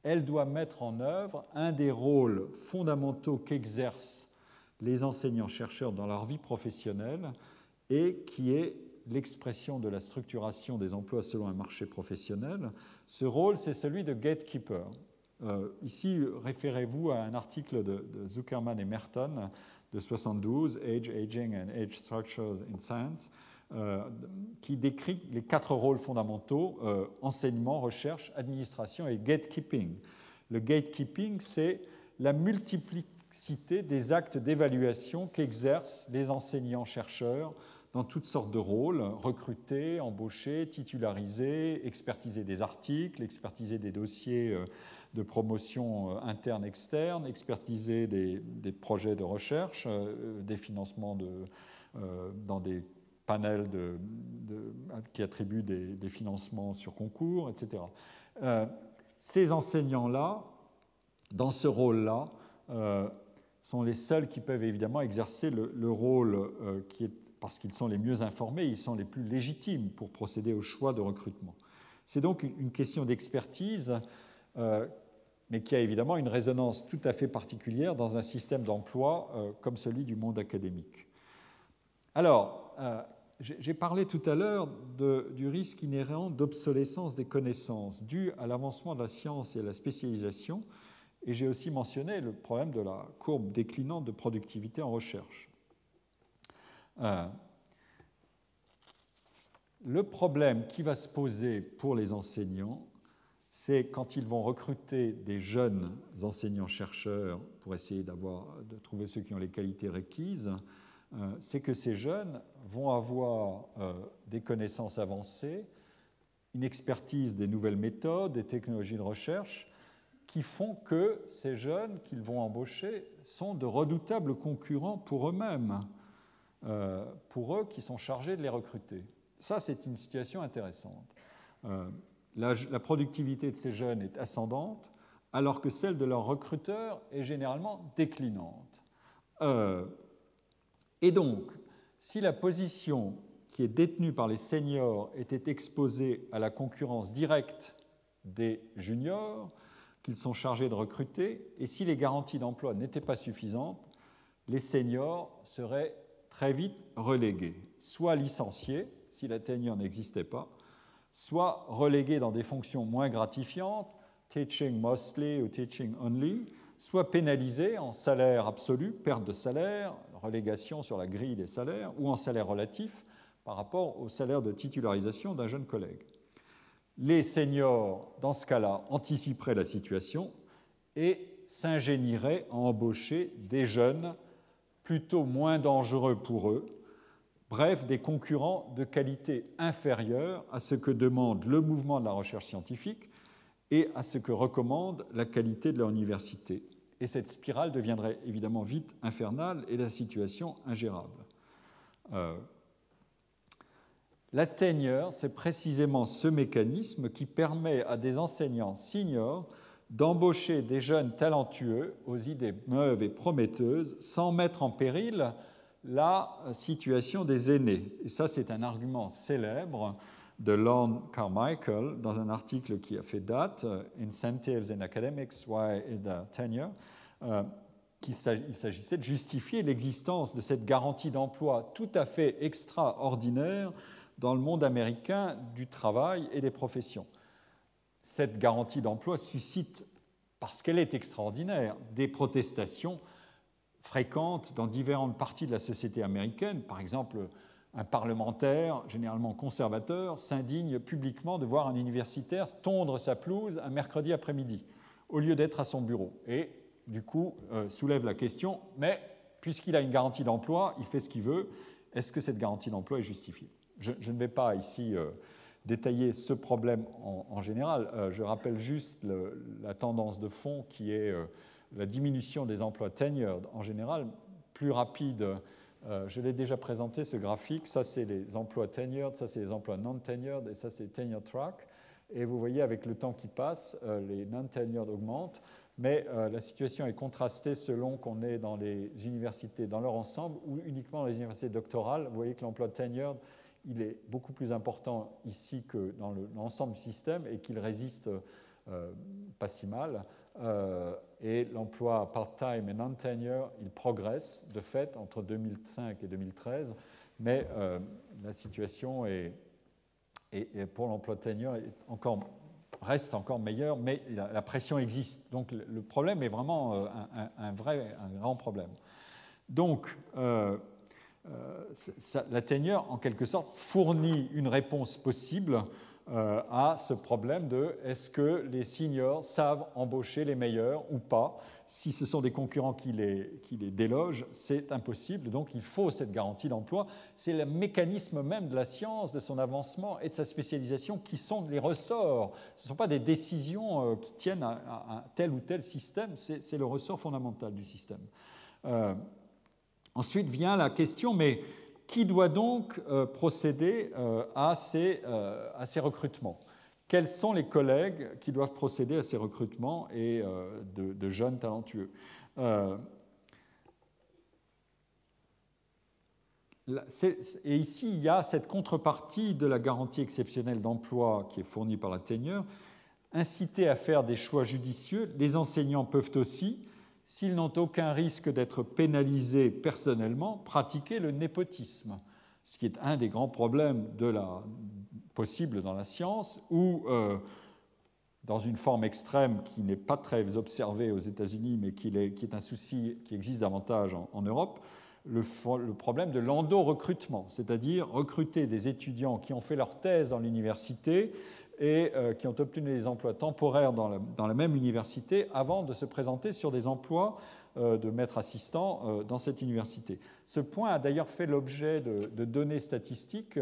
Elle doit mettre en œuvre un des rôles fondamentaux qu'exercent les enseignants-chercheurs dans leur vie professionnelle et qui est l'expression de la structuration des emplois selon un marché professionnel. Ce rôle, c'est celui de gatekeeper. Ici, référez-vous à un article de Zuckerman et Merton de 1972, Age, Aging and Age Structures in Science, qui décrit les 4 rôles fondamentaux, enseignement, recherche, administration et gatekeeping. Le gatekeeping, c'est la multiplicité des actes d'évaluation qu'exercent les enseignants-chercheurs dans toutes sortes de rôles, recruter, embaucher, titulariser, expertiser des articles, expertiser des dossiers de promotion interne-externe, expertiser des projets de recherche, des financements dans des panels qui attribuent des financements sur concours, etc. Ces enseignants-là, dans ce rôle-là, sont les seuls qui peuvent évidemment exercer le rôle qui est, parce qu'ils sont les mieux informés, ils sont les plus légitimes pour procéder au choix de recrutement. C'est donc une question d'expertise, mais qui a évidemment une résonance tout à fait particulière dans un système d'emploi comme celui du monde académique. Alors, j'ai parlé tout à l'heure du risque inhérent d'obsolescence des connaissances dû à l'avancement de la science et à la spécialisation, et j'ai aussi mentionné le problème de la courbe déclinante de productivité en recherche. Le problème qui va se poser pour les enseignants, c'est quand ils vont recruter des jeunes enseignants-chercheurs pour essayer de trouver ceux qui ont les qualités requises, c'est que ces jeunes vont avoir des connaissances avancées, une expertise des nouvelles méthodes, des technologies de recherche, qui font que ces jeunes qu'ils vont embaucher sont de redoutables concurrents pour eux-mêmes, pour eux qui sont chargés de les recruter. Ça, c'est une situation intéressante. La productivité de ces jeunes est ascendante, alors que celle de leurs recruteurs est généralement déclinante. Et donc, si la position qui est détenue par les seniors était exposée à la concurrence directe des juniors, qu'ils sont chargés de recruter, et si les garanties d'emploi n'étaient pas suffisantes, les seniors seraient très vite relégués. soit licenciés, si la tenure n'existait pas, soit relégués dans des fonctions moins gratifiantes, teaching mostly ou teaching only, soit pénalisés en salaire absolu, perte de salaire, relégation sur la grille des salaires, ou en salaire relatif par rapport au salaire de titularisation d'un jeune collègue. Les seniors, dans ce cas-là, anticiperaient la situation et s'ingénieraient à embaucher des jeunes plutôt moins dangereux pour eux, bref, des concurrents de qualité inférieure à ce que demande le mouvement de la recherche scientifique et à ce que recommande la qualité de leur université. Et cette spirale deviendrait évidemment vite infernale et la situation ingérable. La tenure, c'est précisément ce mécanisme qui permet à des enseignants seniors d'embaucher des jeunes talentueux aux idées neuves et prometteuses sans mettre en péril la situation des aînés. Et ça, c'est un argument célèbre de Lorne Carmichael dans un article qui a fait date, Incentives in Academics, Why the Tenure, il s'agissait de justifier l'existence de cette garantie d'emploi tout à fait extraordinaire dans le monde américain du travail et des professions. Cette garantie d'emploi suscite, parce qu'elle est extraordinaire, des protestations fréquentes dans différentes parties de la société américaine. Par exemple, un parlementaire, généralement conservateur, s'indigne publiquement de voir un universitaire tondre sa pelouse un mercredi après-midi, au lieu d'être à son bureau. Et du coup, soulève la question, mais puisqu'il a une garantie d'emploi, il fait ce qu'il veut, est-ce que cette garantie d'emploi est justifiée ? Je ne vais pas ici détailler ce problème en général. Je rappelle juste la tendance de fond qui est la diminution des emplois tenured en général, plus rapide. Je l'ai déjà présenté, ce graphique. Ça, c'est les emplois tenured, ça, c'est les emplois non-tenured, et ça, c'est tenure track. Et vous voyez, avec le temps qui passe, les non-tenured augmentent, mais la situation est contrastée selon qu'on est dans les universités dans leur ensemble ou uniquement dans les universités doctorales. Vous voyez que l'emploi tenured, il est beaucoup plus important ici que dans l'ensemble du système et qu'il résiste pas si mal. Et l'emploi part-time et non-tenure, il progresse de fait entre 2005 et 2013, mais la situation pour l'emploi tenure reste encore meilleure, mais la pression existe. Donc le problème est vraiment un grand problème. Donc, la tenure, en quelque sorte, fournit une réponse possible à ce problème de est-ce que les seniors savent embaucher les meilleurs ou pas. Si ce sont des concurrents qui les délogent, c'est impossible. Donc il faut cette garantie d'emploi. C'est le mécanisme même de la science, de son avancement et de sa spécialisation qui sont les ressorts. Ce ne sont pas des décisions qui tiennent à tel ou tel système, c'est le ressort fondamental du système. Ensuite vient la question, mais qui doit donc procéder à ces recrutements ? Quels sont les collègues qui doivent procéder à ces recrutements et de jeunes talentueux ? Et ici, il y a cette contrepartie de la garantie exceptionnelle d'emploi qui est fournie par la tenure. Inciter à faire des choix judicieux, les enseignants peuvent aussi, s'ils n'ont aucun risque d'être pénalisés personnellement, pratiquer le népotisme, ce qui est un des grands problèmes possible dans la science, ou dans une forme extrême qui n'est pas très observée aux États-Unis, mais qui est un souci qui existe davantage en Europe, le problème de l'endo-recrutement, c'est-à-dire recruter des étudiants qui ont fait leur thèse dans l'université et qui ont obtenu des emplois temporaires dans la même université avant de se présenter sur des emplois de maître assistant dans cette université. Ce point a d'ailleurs fait l'objet de données statistiques,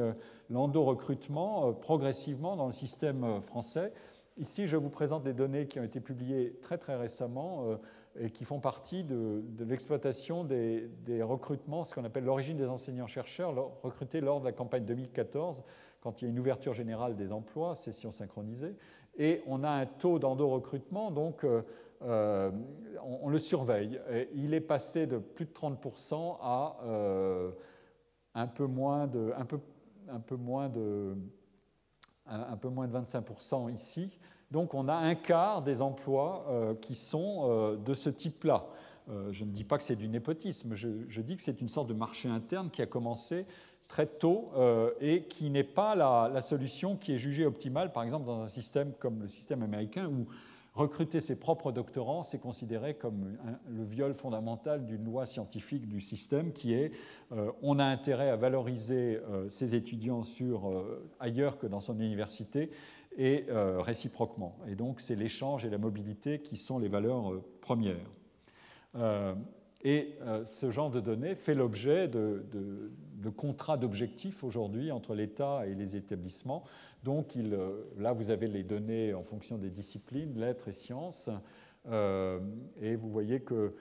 l'endo-recrutement progressivement dans le système français. Ici, je vous présente des données qui ont été publiées très très récemment et qui font partie de l'exploitation des recrutements, ce qu'on appelle l'origine des enseignants-chercheurs, recrutés lors de la campagne 2014, quand il y a une ouverture générale des emplois, session synchronisée, et on a un taux d'endo-recrutement, donc on le surveille. Et il est passé de plus de 30% à un peu moins de 25% ici. Donc on a un quart des emplois qui sont de ce type-là. Je ne dis pas que c'est du népotisme, je dis que c'est une sorte de marché interne qui a commencé très tôt et qui n'est pas la solution qui est jugée optimale, par exemple dans un système comme le système américain où recruter ses propres doctorants, c'est considéré comme le viol fondamental d'une loi scientifique du système qui est on a intérêt à valoriser ses étudiants ailleurs que dans son université et réciproquement. Et donc c'est l'échange et la mobilité qui sont les valeurs premières. Et ce genre de données fait l'objet de contrats d'objectifs aujourd'hui entre l'État et les établissements. Donc là, vous avez les données en fonction des disciplines, lettres et sciences, et vous voyez que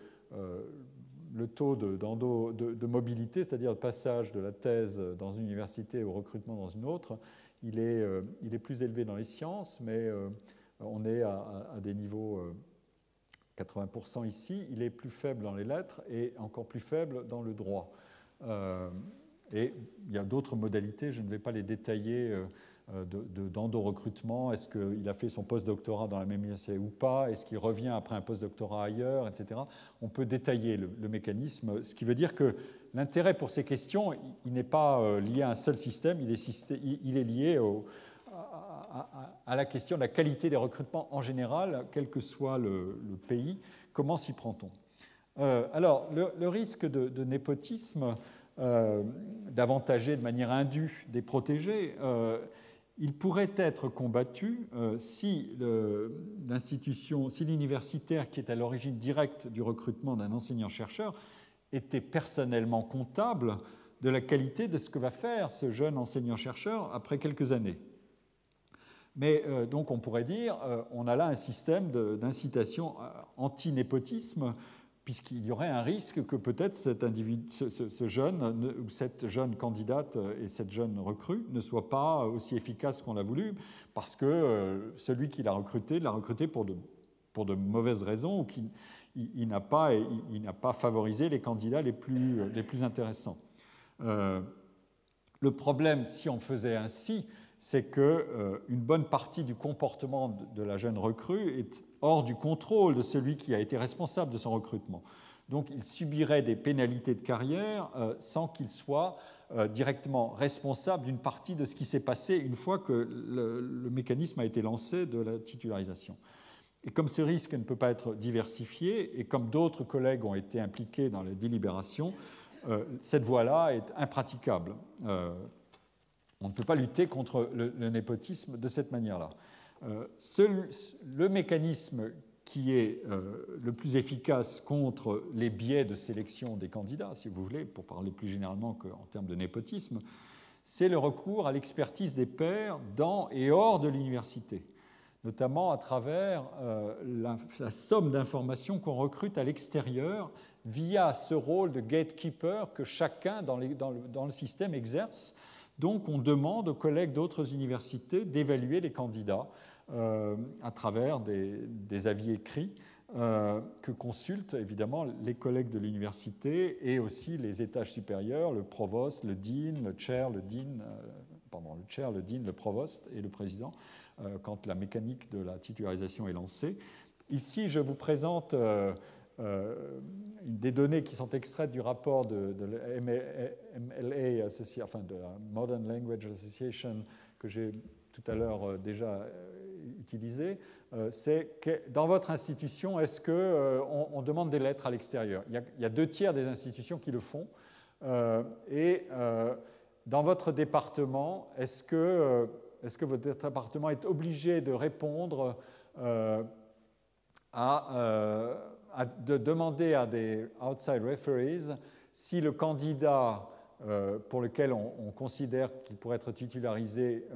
le taux de mobilité, c'est-à-dire le passage de la thèse dans une université au recrutement dans une autre, il est plus élevé dans les sciences, mais on est à des niveaux 80% ici. Il est plus faible dans les lettres et encore plus faible dans le droit. Et il y a d'autres modalités, je ne vais pas les détailler, d'endo-recrutement. Est-ce qu'il a fait son post-doctorat dans la même université ou pas? Est-ce qu'il revient après un post-doctorat ailleurs, etc. On peut détailler le mécanisme, ce qui veut dire que l'intérêt pour ces questions, il n'est pas lié à un seul système, il est lié à la question de la qualité des recrutements en général, quel que soit le pays. Comment s'y prend-on? Alors, le risque de népotisme, d'avantager de manière indue des protégés, il pourrait être combattu si l'universitaire qui est à l'origine directe du recrutement d'un enseignant-chercheur était personnellement comptable de la qualité de ce que va faire ce jeune enseignant-chercheur après quelques années. Mais donc on pourrait dire on a là un système d'incitation anti-népotisme, puisqu'il y aurait un risque que peut-être ce jeune ou cette jeune candidate et cette jeune recrue ne soient pas aussi efficaces qu'on l'a voulu, parce que celui qui l'a recruté pour de mauvaises raisons, ou qu'il n'a pas favorisé les candidats les plus intéressants. Le problème, si on faisait ainsi, c'est qu'une bonne partie du comportement de la jeune recrue est hors du contrôle de celui qui a été responsable de son recrutement. Donc il subirait des pénalités de carrière sans qu'il soit directement responsable d'une partie de ce qui s'est passé une fois que le mécanisme a été lancé de la titularisation. Et comme ce risque ne peut pas être diversifié, et comme d'autres collègues ont été impliqués dans les délibérations, cette voie-là est impraticable. On ne peut pas lutter contre le népotisme de cette manière-là. Le mécanisme qui est le plus efficace contre les biais de sélection des candidats, si vous voulez, pour parler plus généralement qu'en termes de népotisme, c'est le recours à l'expertise des pairs dans et hors de l'université, notamment à travers la somme d'informations qu'on recrute à l'extérieur via ce rôle de gatekeeper que chacun dans le système exerce. Donc on demande aux collègues d'autres universités d'évaluer les candidats à travers des avis écrits que consultent évidemment les collègues de l'université et aussi les étages supérieurs, le provost, le dean, le chair, le dean, le provost et le président, quand la mécanique de la titularisation est lancée. Ici, je vous présente des données qui sont extraites du rapport de la MLA, de la Modern Language Association, que j'ai tout à l'heure déjà utilisé. C'est que dans votre institution, est-ce qu'on demande des lettres à l'extérieur? Il y a 2/3 des institutions qui le font. Et dans votre département, est-ce que votre département est obligé de répondre de demander à des outside referees si le candidat pour lequel on considère qu'il pourrait être titularisé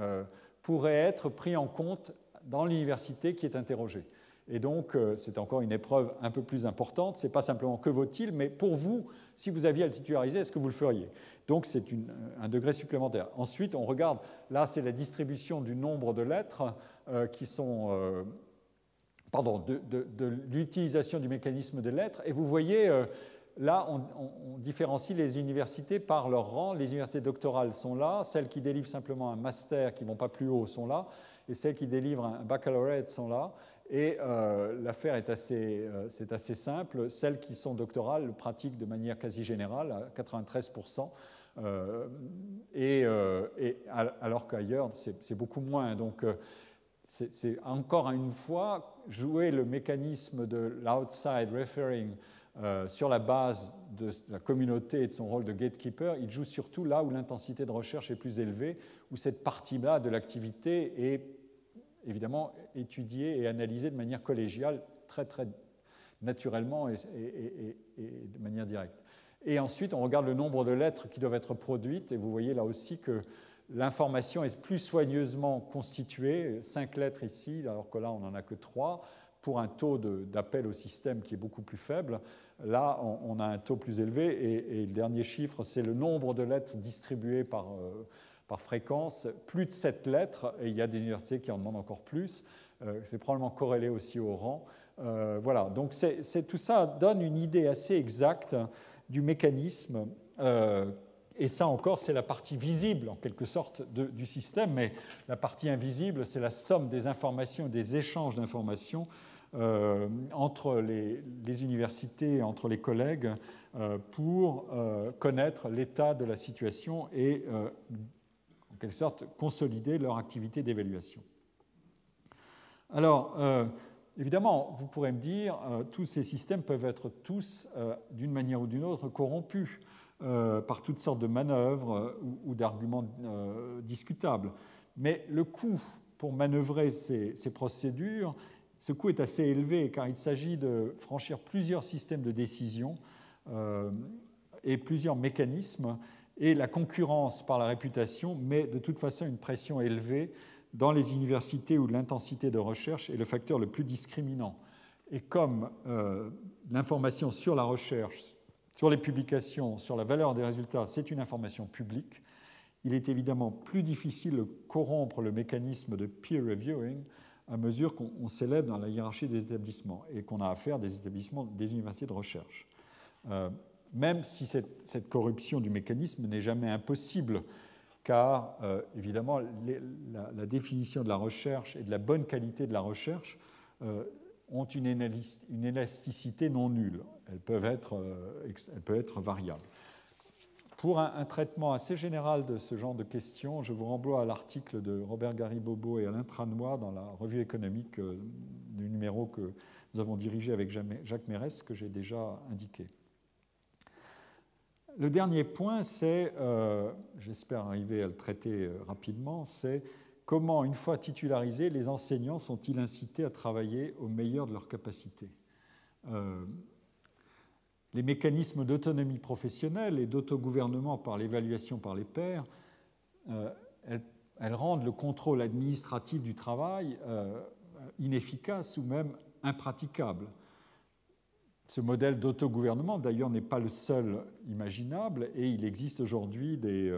pourrait être pris en compte dans l'université qui est interrogée. Et donc, c'est encore une épreuve un peu plus importante. Ce n'est pas simplement que vaut-il, mais pour vous, si vous aviez à le titulariser, est-ce que vous le feriez? Donc, c'est un degré supplémentaire. Ensuite, on regarde, là, c'est la distribution du nombre de lettres qui sont... de l'utilisation du mécanisme des lettres. Et vous voyez, là, on différencie les universités par leur rang. Les universités doctorales sont là, celles qui délivrent simplement un master, qui ne vont pas plus haut, sont là, et celles qui délivrent un baccalauréat sont là. Et l'affaire est c'est assez simple. Celles qui sont doctorales le pratiquent de manière quasi générale, à 93%. alors qu'ailleurs, c'est beaucoup moins. Donc, c'est encore une fois jouer le mécanisme de l'outside referring sur la base de la communauté et de son rôle de gatekeeper. Il joue surtout là où l'intensité de recherche est plus élevée, où cette partie-là de l'activité est évidemment étudiée et analysée de manière collégiale, très, très naturellement et de manière directe. Et ensuite, on regarde le nombre de lettres qui doivent être produites, et vous voyez là aussi que l'information est plus soigneusement constituée, 5 lettres ici, alors que là, on n'en a que 3, pour un taux d'appel au système qui est beaucoup plus faible. Là, on a un taux plus élevé, et le dernier chiffre, c'est le nombre de lettres distribuées par fréquence, plus de 7 lettres, et il y a des universités qui en demandent encore plus. C'est probablement corrélé aussi au rang. Voilà, donc tout ça donne une idée assez exacte du mécanisme, et ça encore, c'est la partie visible, en quelque sorte, du système, mais la partie invisible, c'est la somme des informations, des échanges d'informations entre les universités, entre les collègues, pour connaître l'état de la situation et, en quelque sorte, consolider leur activité d'évaluation. Alors, évidemment, vous pourrez me dire, tous ces systèmes peuvent être tous, d'une manière ou d'une autre, corrompus par toutes sortes de manœuvres ou d'arguments discutables. Mais le coût pour manœuvrer ces procédures, ce coût est assez élevé, car il s'agit de franchir plusieurs systèmes de décision et plusieurs mécanismes, et la concurrence par la réputation met de toute façon une pression élevée dans les universités où l'intensité de recherche est le facteur le plus discriminant. Et comme l'information sur la recherche, sur les publications, sur la valeur des résultats, c'est une information publique, il est évidemment plus difficile de corrompre le mécanisme de peer reviewing à mesure qu'on s'élève dans la hiérarchie des établissements et qu'on a affaire à des établissements, des universités de recherche. Même si cette corruption du mécanisme n'est jamais impossible, car évidemment la définition de la recherche et de la bonne qualité de la recherche ont une élasticité non nulle. Elle peut être variable. Pour un traitement assez général de ce genre de questions, je vous renvoie à l'article de Robert Garibobo et Alain Tranois dans la revue économique du numéro que nous avons dirigé avec Jacques Mérès, que j'ai déjà indiqué. Le dernier point, c'est, j'espère arriver à le traiter rapidement, c'est comment, une fois titularisés, les enseignants sont-ils incités à travailler au meilleur de leurs capacités. Les mécanismes d'autonomie professionnelle et d'autogouvernement par l'évaluation par les pairs, elles rendent le contrôle administratif du travail inefficace ou même impraticable. Ce modèle d'autogouvernement, d'ailleurs, n'est pas le seul imaginable, et il existe aujourd'hui des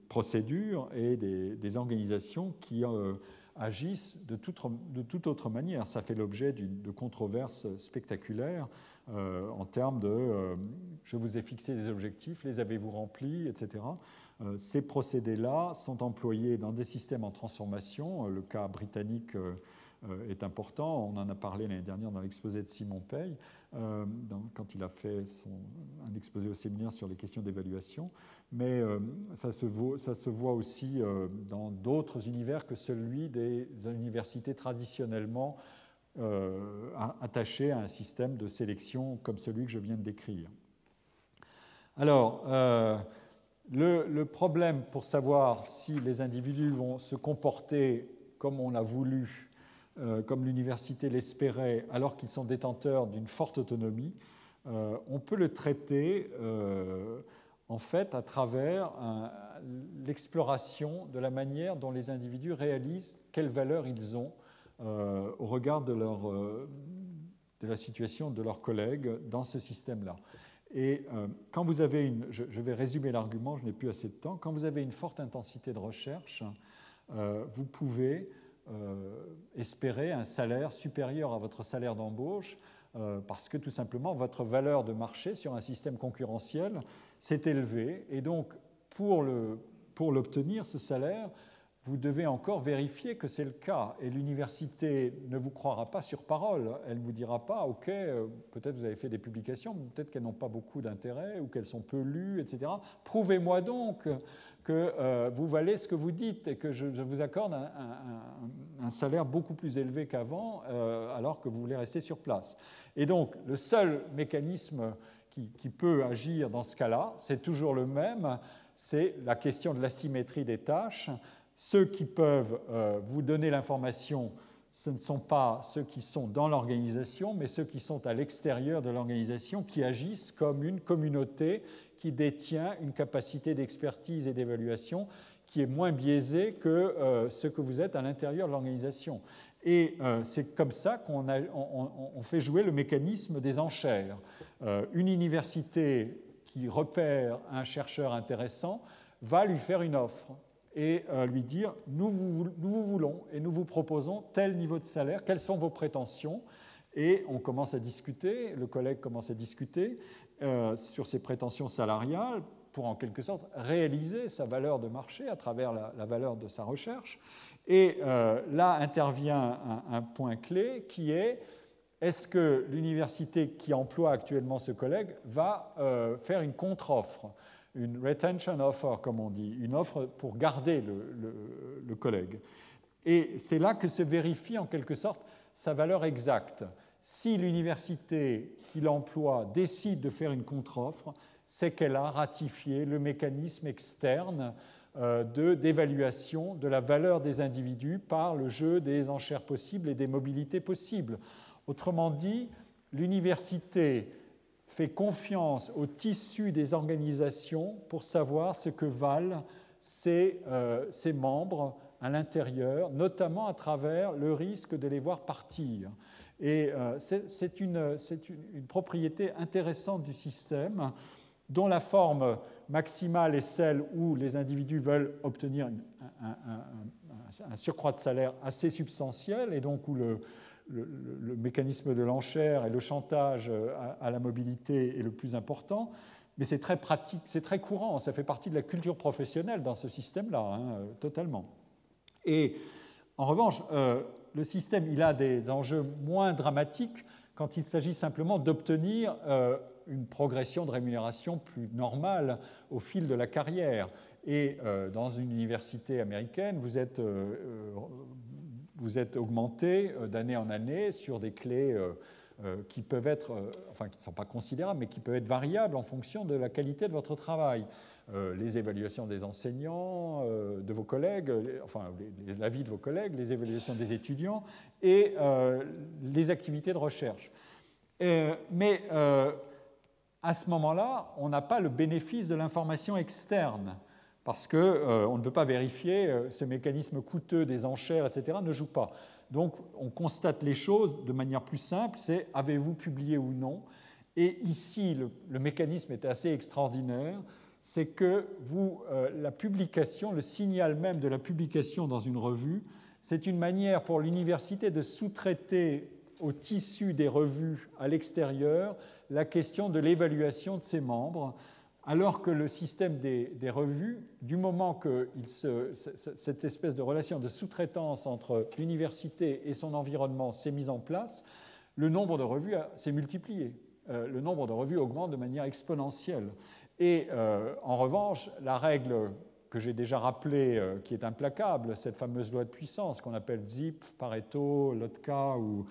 procédures et des organisations qui agissent de toute autre manière. Ça fait l'objet de controverses spectaculaires en termes de je vous ai fixé des objectifs, les avez-vous remplis, etc. Ces procédés-là sont employés dans des systèmes en transformation. Le cas britannique est important. On en a parlé l'année dernière dans l'exposé de Simon Pey, quand il a fait un exposé au séminaire sur les questions d'évaluation. Mais ça se voit aussi dans d'autres univers que celui des universités traditionnellement attachées à un système de sélection comme celui que je viens de décrire. Alors, le problème pour savoir si les individus vont se comporter comme on l'a voulu, comme l'université l'espérait, alors qu'ils sont détenteurs d'une forte autonomie, on peut le traiter en fait à travers l'exploration de la manière dont les individus réalisent quelles valeurs ils ont au regard de la situation de leurs collègues dans ce système-là. Et quand vous avez je vais résumer l'argument, je n'ai plus assez de temps, quand vous avez une forte intensité de recherche, vous pouvez espérer un salaire supérieur à votre salaire d'embauche parce que tout simplement votre valeur de marché sur un système concurrentiel s'est élevée, et donc pour l'obtenir, ce salaire, vous devez encore vérifier que c'est le cas. Et l'université ne vous croira pas sur parole. Elle ne vous dira pas, OK, peut-être vous avez fait des publications, peut-être qu'elles n'ont pas beaucoup d'intérêt ou qu'elles sont peu lues, etc. Prouvez-moi donc que vous valez ce que vous dites et que je vous accorde un salaire beaucoup plus élevé qu'avant, alors que vous voulez rester sur place. Et donc, le seul mécanisme qui peut agir dans ce cas-là, c'est toujours le même, c'est la question de l'asymétrie des tâches. Ceux qui peuvent vous donner l'information, ce ne sont pas ceux qui sont dans l'organisation, mais ceux qui sont à l'extérieur de l'organisation, qui agissent comme une communauté qui détient une capacité d'expertise et d'évaluation qui est moins biaisée que ce que vous êtes à l'intérieur de l'organisation. Et c'est comme ça qu'on fait jouer le mécanisme des enchères. Une université qui repère un chercheur intéressant va lui faire une offre et lui dire « nous vous voulons et nous vous proposons tel niveau de salaire, quelles sont vos prétentions ?» Et on commence à discuter, le collègue commence à discuter sur ses prétentions salariales pour en quelque sorte réaliser sa valeur de marché à travers la valeur de sa recherche. Et là intervient un point clé qui est est-ce que l'université qui emploie actuellement ce collègue va faire une contre-offre, une retention offer, comme on dit, une offre pour garder le collègue. Et c'est là que se vérifie en quelque sorte sa valeur exacte. Si l'université qui l'emploie décide de faire une contre-offre, c'est qu'elle a ratifié le mécanisme externe d'évaluation de la valeur des individus par le jeu des enchères possibles et des mobilités possibles. Autrement dit, l'université fait confiance au tissu des organisations pour savoir ce que valent ses membres à l'intérieur, notamment à travers le risque de les voir partir. Et c'est une propriété intéressante du système dont la forme maximale est celle où les individus veulent obtenir un surcroît de salaire assez substantiel et donc où le mécanisme de l'enchère et le chantage à la mobilité est le plus important. Mais c'est très pratique, c'est très courant, ça fait partie de la culture professionnelle dans ce système-là, totalement. Et en revanche, le système il a des enjeux moins dramatiques quand il s'agit simplement d'obtenir une progression de rémunération plus normale au fil de la carrière. Et dans une université américaine, vous êtes augmenté d'année en année sur des clés qui peuvent être, enfin qui ne sont pas considérables, mais qui peuvent être variables en fonction de la qualité de votre travail. Les évaluations des enseignants, de vos collègues, enfin l'avis de vos collègues, les évaluations des étudiants et les activités de recherche. Mais à ce moment-là, on n'a pas le bénéfice de l'information externe parce qu'on ne peut pas vérifier, ce mécanisme coûteux des enchères, etc., ne joue pas. Donc, on constate les choses de manière plus simple, c'est avez-vous publié ou non. Et ici, le mécanisme est assez extraordinaire, c'est que la publication, le signal même de la publication dans une revue, c'est une manière pour l'université de sous-traiter au tissu des revues à l'extérieur la question de l'évaluation de ses membres, alors que le système des revues, du moment que cette espèce de relation de sous-traitance entre l'université et son environnement s'est mise en place, le nombre de revues s'est multiplié. Le nombre de revues augmente de manière exponentielle. Et en revanche, la règle que j'ai déjà rappelée, qui est implacable, cette fameuse loi de puissance qu'on appelle Zipf, Pareto, Lotka ou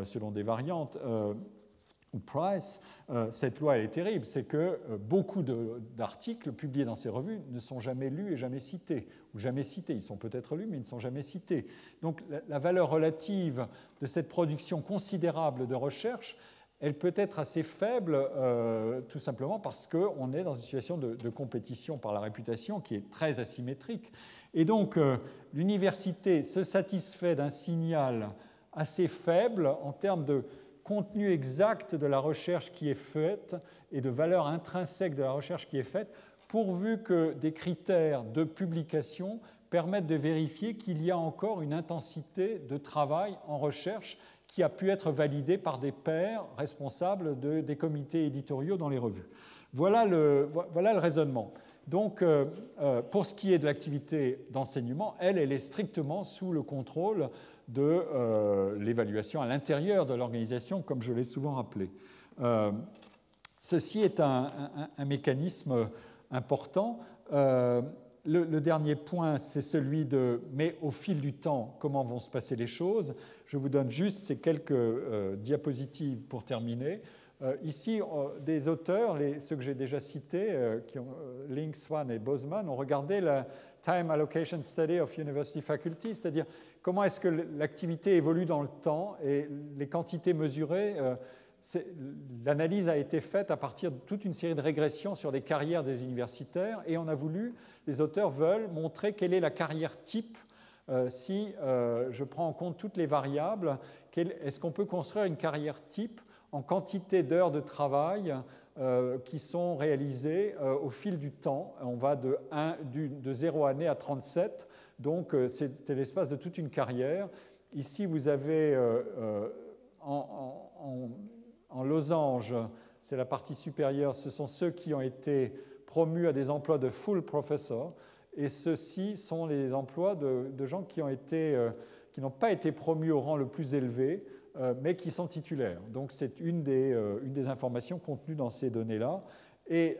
selon des variantes, ou Price, cette loi elle est terrible, c'est que beaucoup d'articles publiés dans ces revues ne sont jamais lus et jamais cités, ou jamais cités, ils sont peut-être lus mais ils ne sont jamais cités. Donc la valeur relative de cette production considérable de recherche, elle peut être assez faible tout simplement parce qu'on est dans une situation de compétition par la réputation qui est très asymétrique. Et donc l'université se satisfait d'un signal assez faible en termes de contenu exact de la recherche qui est faite et de valeur intrinsèque de la recherche qui est faite, pourvu que des critères de publication permettent de vérifier qu'il y a encore une intensité de travail en recherche qui a pu être validée par des pairs responsables des comités éditoriaux dans les revues. Voilà le raisonnement. Donc, pour ce qui est de l'activité d'enseignement, elle est strictement sous le contrôle de l'évaluation à l'intérieur de l'organisation, comme je l'ai souvent rappelé. Ceci est un mécanisme important. Le dernier point, c'est celui de « mais au fil du temps, comment vont se passer les choses ?» Je vous donne juste ces quelques diapositives pour terminer. Ici, des auteurs, ceux que j'ai déjà cités, Link, Swan et Bozeman, ont regardé la Time Allocation Study of University Faculty, c'est-à-dire comment est-ce que l'activité évolue dans le temps et les quantités mesurées. L'analyse a été faite à partir de toute une série de régressions sur les carrières des universitaires et on a voulu, les auteurs veulent montrer quelle est la carrière type si je prends en compte toutes les variables. Est-ce qu'on peut construire une carrière type en quantité d'heures de travail qui sont réalisées au fil du temps? On va de 0 année à 37, donc c'est l'espace de toute une carrière. Ici, vous avez en losange, c'est la partie supérieure, ce sont ceux qui ont été promus à des emplois de full professor, et ceux-ci sont les emplois de gens qui n'ont pas été promus au rang le plus élevé, mais qui sont titulaires. Donc c'est une des informations contenues dans ces données-là. Et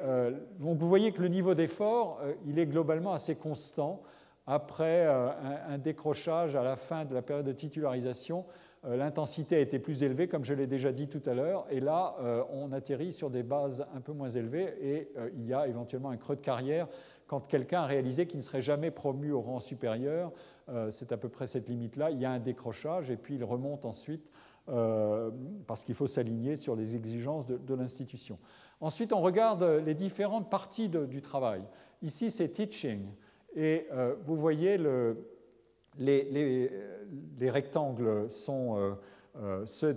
donc vous voyez que le niveau d'effort, il est globalement assez constant. Après un décrochage à la fin de la période de titularisation, l'intensité a été plus élevée, comme je l'ai déjà dit tout à l'heure, et là, on atterrit sur des bases un peu moins élevées, et il y a éventuellement un creux de carrière quand quelqu'un a réalisé qu'il ne serait jamais promu au rang supérieur. C'est à peu près cette limite-là. Il y a un décrochage, et puis il remonte ensuite, parce qu'il faut s'aligner sur les exigences de l'institution. Ensuite, on regarde les différentes parties du travail. Ici, c'est teaching, et vous voyez les rectangles sont ceux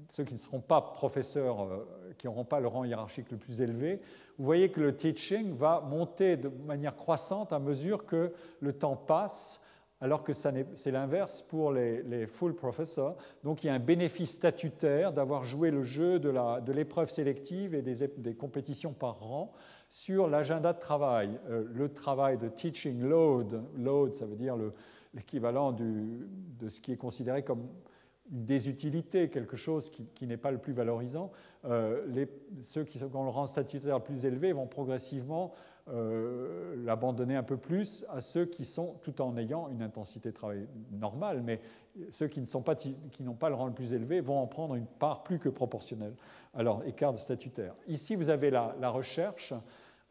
ceux qui ne seront pas professeurs, qui n'auront pas le rang hiérarchique le plus élevé. Vous voyez que le teaching va monter de manière croissante à mesure que le temps passe, alors que c'est l'inverse pour les full professors. Donc il y a un bénéfice statutaire d'avoir joué le jeu de l'épreuve sélective et des compétitions par rang sur l'agenda de travail. Le travail de teaching load, ça veut dire l'équivalent de ce qui est considéré comme une désutilité, quelque chose qui n'est pas le plus valorisant. Ceux qui ont le rang statutaire le plus élevé vont progressivement l'abandonner un peu plus à ceux qui sont, tout en ayant une intensité de travail normale, mais ceux qui n'ont pas le rang le plus élevé vont en prendre une part plus que proportionnelle à leur écart de statutaire. Ici, vous avez la recherche.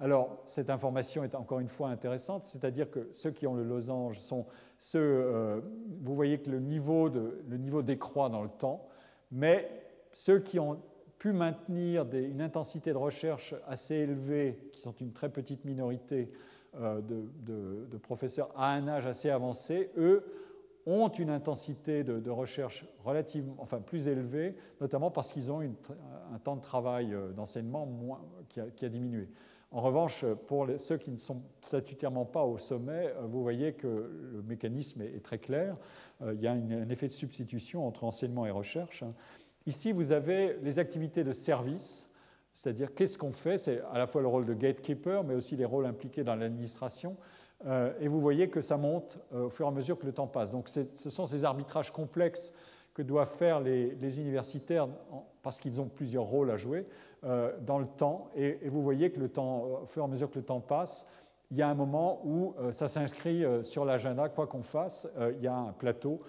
Alors, cette information est encore une fois intéressante, c'est-à-dire que ceux qui ont le losange sont ceux, vous voyez que le niveau décroît dans le temps, mais ceux qui ont pu maintenir une intensité de recherche assez élevée, qui sont une très petite minorité de professeurs à un âge assez avancé, eux ont une intensité de recherche relativement, plus élevée, notamment parce qu'ils ont un temps de travail d'enseignement qui a diminué. En revanche, pour ceux qui ne sont statutairement pas au sommet, vous voyez que le mécanisme est très clair. Il y a un effet de substitution entre enseignement et recherche. Ici, vous avez les activités de service, c'est-à-dire qu'est-ce qu'on fait. C'est à la fois le rôle de gatekeeper, mais aussi les rôles impliqués dans l'administration. Et vous voyez que ça monte au fur et à mesure que le temps passe. Donc ce sont ces arbitrages complexes que doivent faire les universitaires parce qu'ils ont plusieurs rôles à jouer dans le temps. Et vous voyez que au fur et à mesure que le temps passe, il y a un moment où ça s'inscrit sur l'agenda, quoi qu'on fasse, il y a un plateau.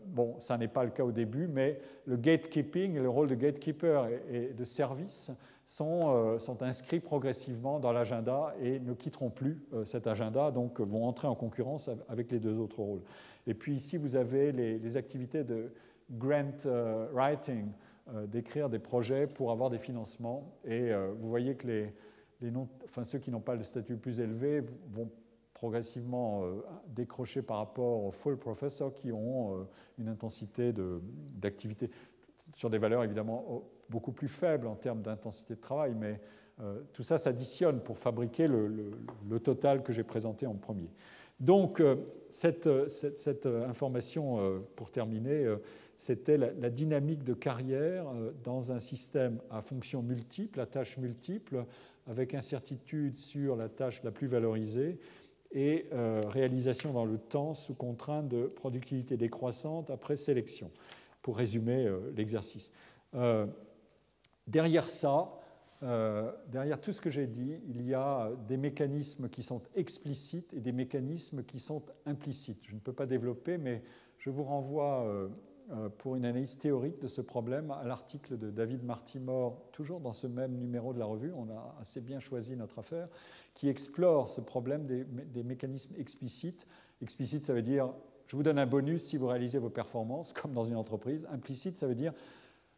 Bon, ça n'est pas le cas au début, mais le gatekeeping, le rôle de gatekeeper et de service sont inscrits progressivement dans l'agenda et ne quitteront plus cet agenda, donc vont entrer en concurrence avec les deux autres rôles. Et puis ici, vous avez les activités de grant writing, d'écrire des projets pour avoir des financements. Et vous voyez que ceux qui n'ont pas le statut le plus élevé vont progressivement décrocher par rapport aux full professors qui ont une intensité d'activité sur des valeurs évidemment beaucoup plus faibles en termes d'intensité de travail, mais tout ça s'additionne pour fabriquer le total que j'ai présenté en premier. Donc, cette information, pour terminer, c'était la dynamique de carrière dans un système à fonctions multiples, à tâches multiples, avec incertitude sur la tâche la plus valorisée et réalisation dans le temps sous contrainte de productivité décroissante après sélection, pour résumer l'exercice. Derrière ça, derrière tout ce que j'ai dit, il y a des mécanismes qui sont explicites et des mécanismes qui sont implicites. Je ne peux pas développer, mais je vous renvoie pour une analyse théorique de ce problème à l'article de David Martimore, toujours dans ce même numéro de la revue, on a assez bien choisi notre affaire, qui explore ce problème des mécanismes explicites. Explicite, ça veut dire je vous donne un bonus si vous réalisez vos performances, comme dans une entreprise. Implicite, ça veut dire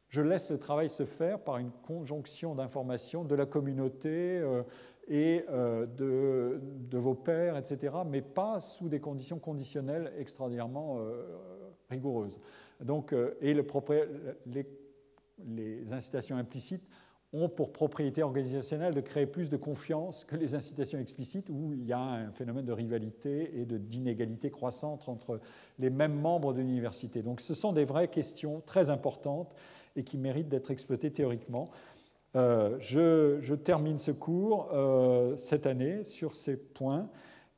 je laisse le travail se faire par une conjonction d'informations de la communauté et de vos pairs, etc., mais pas sous des conditions conditionnelles extraordinairement rigoureuses. Donc, et les incitations implicites ont pour propriété organisationnelle de créer plus de confiance que les incitations explicites où il y a un phénomène de rivalité et d'inégalité croissante entre les mêmes membres de l'université. Donc ce sont des vraies questions très importantes et qui méritent d'être exploitées théoriquement. Je termine ce cours cette année sur ces points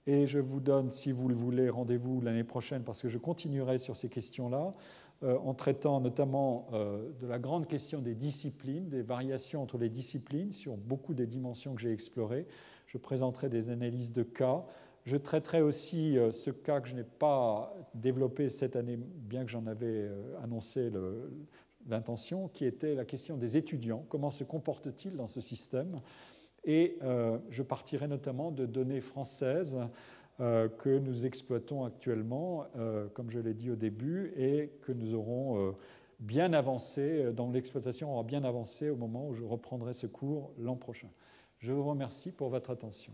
et je vous donne, si vous le voulez, rendez-vous l'année prochaine parce que je continuerai sur ces questions-là. En traitant notamment de la grande question des disciplines, des variations entre les disciplines sur beaucoup des dimensions que j'ai explorées. Je présenterai des analyses de cas. Je traiterai aussi ce cas que je n'ai pas développé cette année, bien que j'en avais annoncé l'intention, qui était la question des étudiants. Comment se comportent-ils dans ce système? Et je partirai notamment de données françaises que nous exploitons actuellement, comme je l'ai dit au début, et que nous aurons bien avancé, dont l'exploitation aura bien avancé au moment où je reprendrai ce cours l'an prochain. Je vous remercie pour votre attention.